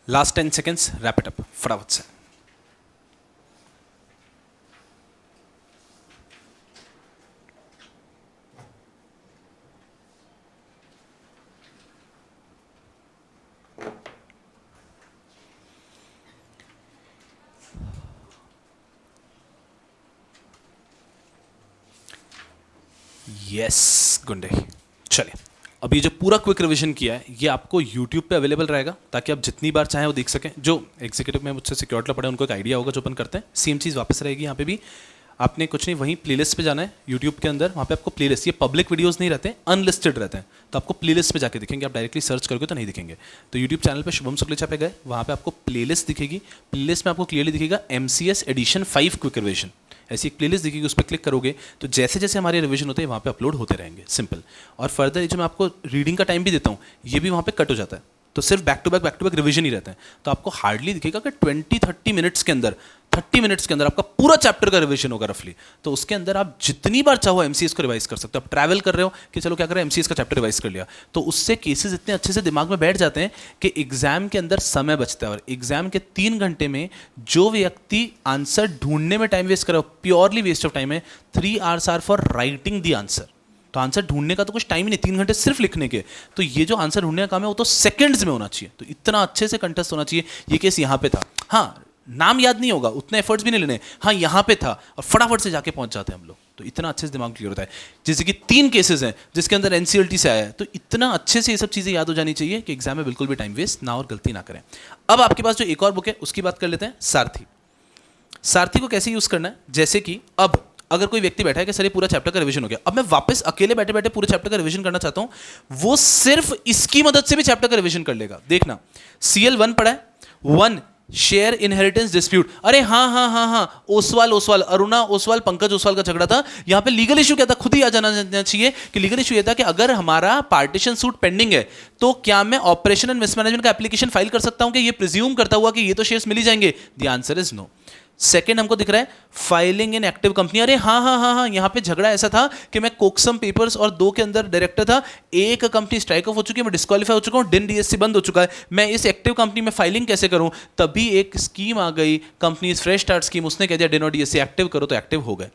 [SPEAKER 1] last 10 seconds, wrap it up फटाफट से। यस गुंडे, चलिए अब ये जो पूरा क्विक रिवीजन किया है ये आपको YouTube पे अवेलेबल रहेगा ताकि आप जितनी बार चाहें वो देख सकें। जो एग्जीक्यूटिव में मुझसे सिक्योरिटी पढ़े उनको एक आइडिया होगा जो अपन करते हैं, सेम चीज़ वापस रहेगी यहाँ पे भी। आपने कुछ नहीं, वहीं प्लेलिस्ट पे जाना है YouTube के अंदर, वहाँ पे आपको प्लेलिस्ट, ये पब्लिक वीडियोस नहीं रहते, अनलिस्टेड रहते हैं, तो आपको प्लेलिस्ट पे जाके दिखेंगे। आप डायरेक्टली सर्च करोगे तो नहीं दिखेंगे। तो YouTube चैनल पे शुभम शुक्लेचा पे गए, वहाँ पे आपको प्लेलिस्ट दिखेगी। प्लेलिस्ट में आपको क्लियरली दिखेगा MCS एडिशन 5 क्विक रिवीजन, ऐसी एक प्लेलिस्ट दिखेगी, उस पर क्लिक करोगे तो जैसे जैसे हमारे रिवीजन होते हैं वहाँ पे अपलोड होते रहेंगे, सिंपल। और फर्दर जो मैं आपको रीडिंग का टाइम भी देता हूँ ये भी वहाँ पे कट हो जाता है, तो सिर्फ बैक टू बैक रिवीजन ही रहता है। तो आपको हार्डली दिखेगा कि 20-30 मिनट्स के अंदर, 30 मिनट्स के अंदर आपका पूरा चैप्टर का रिवीजन होगा रफली। तो उसके अंदर आप जितनी बार चाहो MCS को रिवाइज कर सकते हो। आप ट्रैवल कर रहे हो कि चलो क्या करें MCS का चैप्टर रिवाइज कर लिया, तो उससे केसेस इतने अच्छे से दिमाग में बैठ जाते हैं कि एग्जाम के अंदर समय बचता है। और एग्जाम के 3 घंटे में जो व्यक्ति आंसर ढूंढने में टाइम वेस्ट करे, प्योरली वेस्ट ऑफ टाइम है। 3 hours are for writing the answer. तो आंसर ढूंढने का तो कुछ टाइम ही नहीं, 3 घंटे सिर्फ लिखने के। तो ये जो आंसर ढूंढने का काम है वो तो सेकंड्स में होना चाहिए। तो इतना अच्छे से कंटेस्ट होना चाहिए। ये केस यहाँ पे था, हाँ नाम याद नहीं होगा, उतने एफर्ट्स भी नहीं लेने, हाँ यहाँ पे था, और फटाफट से जाके पहुंच जाते हैं हम लोग। तो इतना अच्छे से दिमाग क्लियर होता है। जैसे कि 3 केसेस हैं जिसके अंदर NCLT से आया है, तो इतना अच्छे से ये सब चीज़ें याद हो जानी चाहिए कि एग्जाम में बिल्कुल भी टाइम वेस्ट ना और गलती ना करें। अब आपके पास जो एक और बुक है उसकी बात कर लेते हैं, सारथी। सारथी को कैसे यूज करना है, जैसे कि अब अगर कोई व्यक्ति बैठा है कि सर ये पूरा चैप्टर का रिवीजन हो गया, अब मैं वापस अकेले बैठे बैठे पूरे चैप्टर का रिवीजन करना चाहता हूं, वो सिर्फ इसकी मदद से भी चैप्टर का रिवीजन कर लेगा। देखना, CL1 पढ़ा है, 1 शेयर इनहेरिटेंस डिस्प्यूट। अरे हाँ, ओसवाल अरुणा ओसवाल पंकज ओसवाल का झगड़ा था। यहां पे लीगल इशू क्या था, खुद ही आ जाना चाहिए कि लीगल इशू ये था कि अगर हमारा पार्टीशन सूट पेंडिंग है तो क्या मैं ऑपरेशन एंड मिसमैनेजमेंट का एप्लीकेशन फाइल कर सकता हूं कि ये प्रिज्यूम करता हुआ कि ये तो शेयर्स मिल ही जाएंगे। The answer is no. Second हमको दिख रहा है फाइलिंग इन एक्टिव कंपनी। अरे हाँ, यहाँ पे झगड़ा ऐसा था कि मैं कोक्सम पेपर्स और 2 के अंदर डायरेक्टर था, एक कंपनी स्ट्राइक ऑफ हो चुकी है, मैं डिस्क्वालीफाई हो चुका हूँ, डिन DSC बंद हो चुका है, मैं इस एक्टिव कंपनी में फाइलिंग कैसे करूँ। तभी एक स्कीम आ गई, कंपनी फ्रेश स्टार्ट स्कीम, उसने कह दिया डिन और DSC एक्टिव करो, तो एक्टिव हो गए।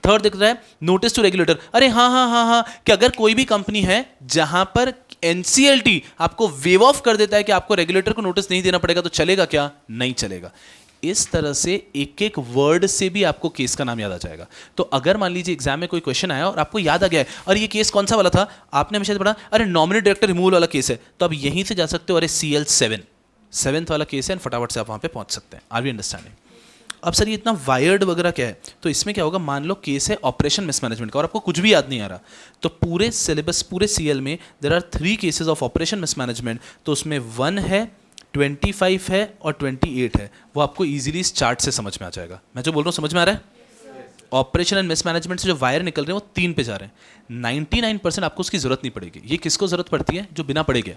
[SPEAKER 1] थर्ड दिख रहा है नोटिस टू रेगुलेटर। अरे हाँ कि अगर कोई भी कंपनी है जहां पर NCLT आपको वेव ऑफ कर देता है कि आपको रेगुलेटर को नोटिस नहीं देना पड़ेगा, तो चलेगा क्या, नहीं चलेगा। इस तरह से एक एक वर्ड से भी आपको केस का नाम याद आ जाएगा। तो अगर मान लीजिए एग्जाम में कोई क्वेश्चन आया और आपको याद आ गया है, और ये केस कौन सा वाला था, आपने हमेशा पढ़ा, अरे नॉमिनेट डायरेक्टर रिमूवल वाला केस है, तो आप यहीं से जा सकते हो, अरे CL7 7th वाला केस है, फटाफट से आप वहां पे पहुंच सकते हैं। Are we understanding? अब सर ये इतना वायर्ड वगैरह क्या है, तो इसमें क्या होगा, मान लो केस है ऑपरेशन मिसमैनेजमेंट का और आपको कुछ भी याद नहीं आ रहा, तो पूरे सिलेबस पूरे CL में there are 3 cases of operation mismanagement. तो उसमें 1 है, 25 है और 28 है। वो आपको इजीली इस चार्ट से समझ में आ जाएगा। मैं जो बोल रहा हूँ समझ में आ रहा है? ऑपरेशन एंड मिसमैनेजमेंट से जो वायर निकल रहे हैं वो 3 पे जा रहे हैं। 99% आपको उसकी जरूरत नहीं पड़ेगी। ये किसको जरूरत पड़ती है, जो बिना पढ़े गया,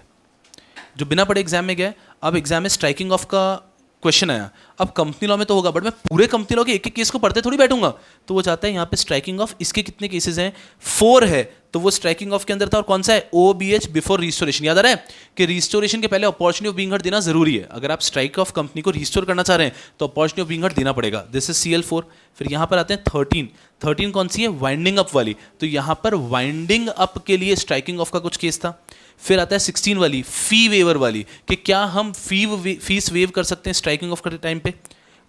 [SPEAKER 1] जो बिना पढ़े एग्जाम में गया। अब एग्जाम में स्ट्राइकिंग ऑफ का क्वेश्चन आया, अब कंपनी लॉ में तो होगा, बट मैं पूरे कंपनी लॉ के एक एक केस को पढ़ते थोड़ी बैठूंगा। तो वो चाहता है यहाँ पे स्ट्राइकिंग ऑफ, इसके कितने केसेस हैं, 4 है, तो वो स्ट्राइकिंग ऑफ के अंदर था। और कौन सा है, OBH बिफोर रिस्टोरेशन। याद आ रहा है कि रिस्टोरेशन के पहले अपॉर्चुनिटी ऑफ बीइंग हर्ड देना जरूरी है। अगर आप स्ट्राइक ऑफ कंपनी को रिस्टोर करना चाह रहे हैं तो अपॉर्चुनिटी ऑफ बीइंग हर्ड देना पड़ेगा। This is CL4। फिर यहाँ पर आते हैं 13 कौन सी है, वाइंडिंग अप वाली। तो यहाँ पर वाइंडिंग अप के लिए स्ट्राइकिंग ऑफ का कुछ केस था। फिर आता है 16 वाली, फी वेवर वाली, कि क्या हम फीस वेव कर सकते हैं स्ट्राइकिंग ऑफ के टाइम पे।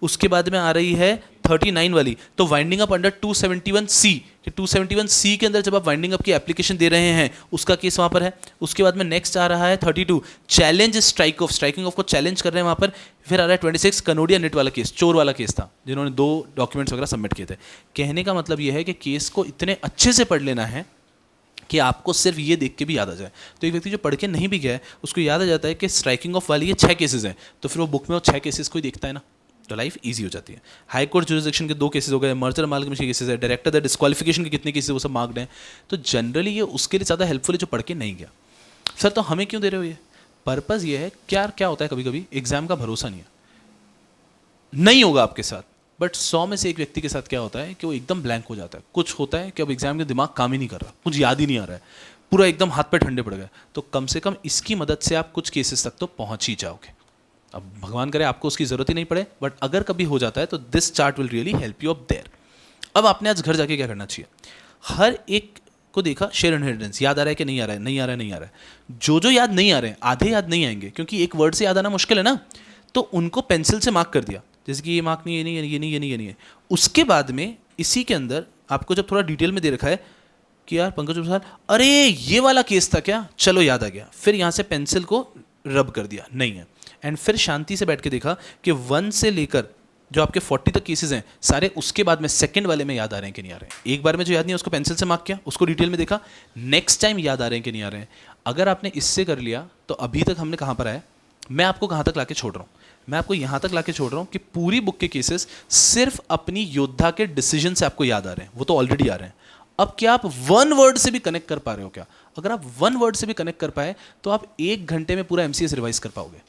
[SPEAKER 1] उसके बाद में आ रही है 39 वाली, तो वाइंडिंग अप अंडर 271C, कि 271C के अंदर जब आप वाइंडिंग अप की एप्लीकेशन दे रहे हैं उसका केस वहाँ पर है। उसके बाद में नेक्स्ट आ रहा है 32, challenge strike off, striking off को चैलेंज कर रहे हैं वहाँ पर। फिर आ रहा है 26, कनोडिया नेट वाला केस, चोर वाला केस था, जिन्होंने 2 डॉक्यूमेंट्स वगैरह सबमिट किए थे। कहने का मतलब ये है कि केस को इतने अच्छे से पढ़ लेना है कि आपको सिर्फ ये देख के भी याद आ जाए। तो एक व्यक्ति जो पढ़ के नहीं भी गया है उसको याद आ जाता है कि स्ट्राइकिंग ऑफ वाली ये 6 केसेस हैं, तो फिर वो बुक में वो 6 केसेस को ही देखता है ना, तो लाइफ इजी हो जाती है। हाई कोर्ट जुरिसडिक्शन के 2 केसेस हो गए, मर्जर अमालगमेशन के केसेस है, डायरेक्टर द डिस्क्वालिफिकेशन के कितने केसेस वो सब मार्क्ड हैं। तो जनरली ये उसके लिए ज़्यादा हेल्पफुल है जो पढ़ के नहीं गया। सर तो हमें क्यों दे रहे हो ये? पर्पज़ ये है, क्या होता है कभी कभी एग्जाम का भरोसा नहीं होगा आपके साथ, बट 100 में से एक व्यक्ति के साथ क्या होता है कि वो एकदम ब्लैंक हो जाता है। कुछ होता है कि अब एग्जाम के दिमाग काम ही नहीं कर रहा, कुछ याद ही नहीं आ रहा है, पूरा एकदम हाथ पे ठंडे पड़ गए। तो कम से कम इसकी मदद से आप कुछ केसेस तक तो पहुंच ही जाओगे। अब भगवान करे आपको उसकी ज़रूरत ही नहीं पड़े, बट अगर कभी हो जाता है तो this chart will really help you up there. अब आपने आज घर जाके क्या करना चाहिए, हर एक को देखा शेयर इनहेरिटेंस याद आ रहा है कि नहीं आ रहा है, नहीं आ रहा है, नहीं आ रहा है। जो याद नहीं आ रहे हैं, आधे याद नहीं आएंगे क्योंकि एक वर्ड से याद आना मुश्किल है ना, तो उनको पेंसिल से मार्क कर दिया, जैसे कि ये मार्क नहीं, ये नहीं, ये नहीं, ये नहीं, ये नहीं है। उसके बाद में इसी के अंदर आपको जब थोड़ा डिटेल में दे रखा है कि यार पंकज प्रसाद, अरे ये वाला केस था क्या, चलो याद आ गया, फिर यहाँ से पेंसिल को रब कर दिया, नहीं है। एंड फिर शांति से बैठ के देखा कि 1 से लेकर जो आपके 40 तक केसेस हैं सारे उसके बाद में सेकंड वाले में याद आ रहे हैं कि नहीं आ रहे हैं। एक बार में जो याद नहीं है उसको पेंसिल से मार्क किया, उसको डिटेल में देखा, नेक्स्ट टाइम याद आ रहे हैं कि नहीं आ रहे हैं। अगर आपने इससे कर लिया तो अभी तक हमने कहाँ पर आए, मैं आपको कहाँ तक लाके छोड़ रहा हूँ, मैं आपको यहाँ तक लाके छोड़ रहा हूँ कि पूरी बुक के केसेस सिर्फ अपनी योद्धा के डिसीजन से आपको याद आ रहे हैं, वो तो ऑलरेडी आ रहे हैं। अब क्या आप 1 वर्ड से भी कनेक्ट कर पा रहे हो क्या? अगर आप 1 वर्ड से भी कनेक्ट कर पाए तो आप 1 घंटे में पूरा MCS रिवाइज कर पाओगे,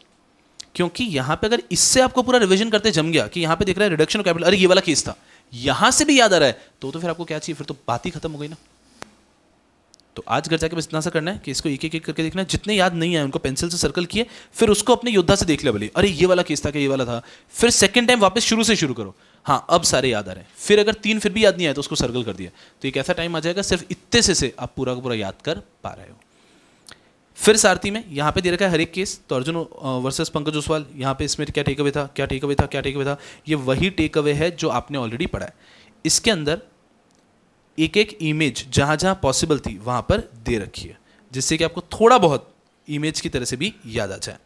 [SPEAKER 1] क्योंकि यहां पे अगर इससे आपको पूरा रिवीजन करते जम गया कि यहां पे देख रहा है रिडक्शन ऑफ कैपिटल, अरे ये वाला केस था, यहां से भी याद आ रहा है, तो फिर आपको क्या चाहिए, फिर तो बात ही खत्म हो गई ना। तो आज घर जाके बस इतना सा करना है कि इसको एक एक करके देखना है, जितने याद नहीं आए उनको पेंसिल से सर्कल किए, फिर उसको अपने योद्धा से देख लिया, भले अरे ये वाला केस था कि ये वाला था, फिर सेकंड टाइम वापस शुरू से शुरू करो, हाँ अब सारे याद आ रहे हैं, फिर अगर 3 फिर भी याद नहीं आए तो उसको सर्कल कर दिया, तो एक ऐसा टाइम आ जाएगा सिर्फ इतने से आप पूरा का पूरा याद कर पा रहे हो। फिर सारथी में यहाँ पे दे रखा है हर एक केस, तो अर्जुन वर्सेस पंकज ओसवाल, यहाँ पे इसमें क्या टेक अवे था, क्या टेक अवे था, क्या टेक अवे था, ये वही टेक अवे है जो आपने ऑलरेडी पढ़ा है। इसके अंदर एक एक इमेज जहाँ जहाँ पॉसिबल थी वहाँ पर दे रखी है, जिससे कि आपको थोड़ा बहुत इमेज की तरह से भी याद आ जाए।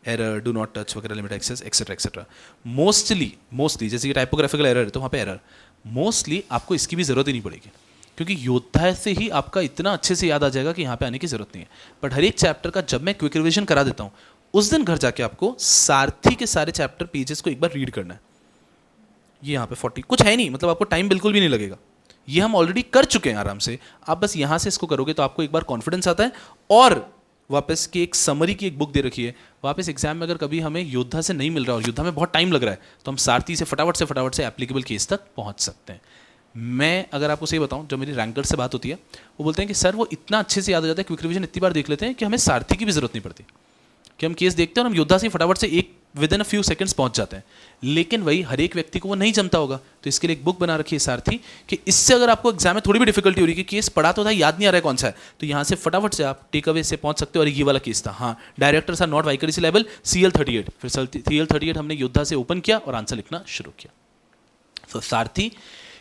[SPEAKER 1] एरर, डू नॉट टच वगैरह, limit access etcetera etcetera. Mostly जैसे कि टाइपोग्राफिकल एरर है तो वहाँ पे एरर, मोस्टली आपको इसकी भी ज़रूरत ही नहीं पड़ेगी, क्योंकि योद्धा से ही आपका इतना अच्छे से याद आ जाएगा कि यहाँ पे आने की जरूरत नहीं है। बट हर एक चैप्टर का जब मैं क्विक रिवीजन करा देता हूँ, उस दिन घर जाके आपको सारथी के सारे चैप्टर पेजेस को एक बार रीड करना है। ये यहाँ पे 40 कुछ है नहीं, मतलब आपको टाइम बिल्कुल भी नहीं लगेगा, ये हम ऑलरेडी कर चुके हैं आराम से। आप बस यहाँ से इसको करोगे तो आपको एक बार कॉन्फिडेंस आता है। और वापस की एक समरी की एक बुक दे रखी है, वापस एग्जाम में अगर कभी हमें योद्धा से नहीं मिल रहा और योद्धा में बहुत टाइम लग रहा है तो हम सारथी से फटाफट से एप्लीकेबल केस तक पहुँच सकते हैं। मैं अगर आपको सही बताऊं, जो मेरी रैंकर से बात होती है वो बोलते हैं कि सर वो इतना अच्छे से याद हो जाता है, क्विक रिवीजन इतनी बार देख लेते हैं कि हमें सारथी की भी जरूरत नहीं पड़ती, कि हम केस देखते हैं और हम योद्धा से फटाफट से एक with in a few seconds पहुंच जाते हैं। लेकिन वही हर एक व्यक्ति को वो नहीं जमता होगा, तो इसके लिए एक बुक बना रखी है सारथी, कि इससे अगर आपको एग्जाम में थोड़ी भी डिफिकल्टी हो रही है कि केस पढ़ा तो था याद नहीं आ रहा है कौन सा है, तो यहाँ से फटाफट से आप टेक अवे से पहुंच सकते हो। और ये वाला केस था, हाँ directors are not vicariously liable, CL38, फिर CL38 हमने योद्धा से ओपन किया और आंसर लिखना शुरू किया। तो सारथी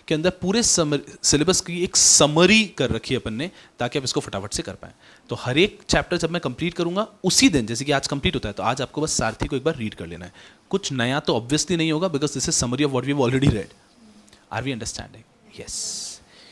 [SPEAKER 1] के अंदर पूरे सिलेबस की एक समरी कर रखी है अपन ने, ताकि आप इसको फटाफट से कर पाएं। तो हर एक चैप्टर जब मैं कंप्लीट करूंगा उसी दिन, जैसे कि आज कंप्लीट होता है, तो आज आपको बस सारथी को एक बार रीड कर लेना है। कुछ नया तो ऑब्वियसली नहीं होगा, because this is summary of what we have already read. Are we understanding? Yes.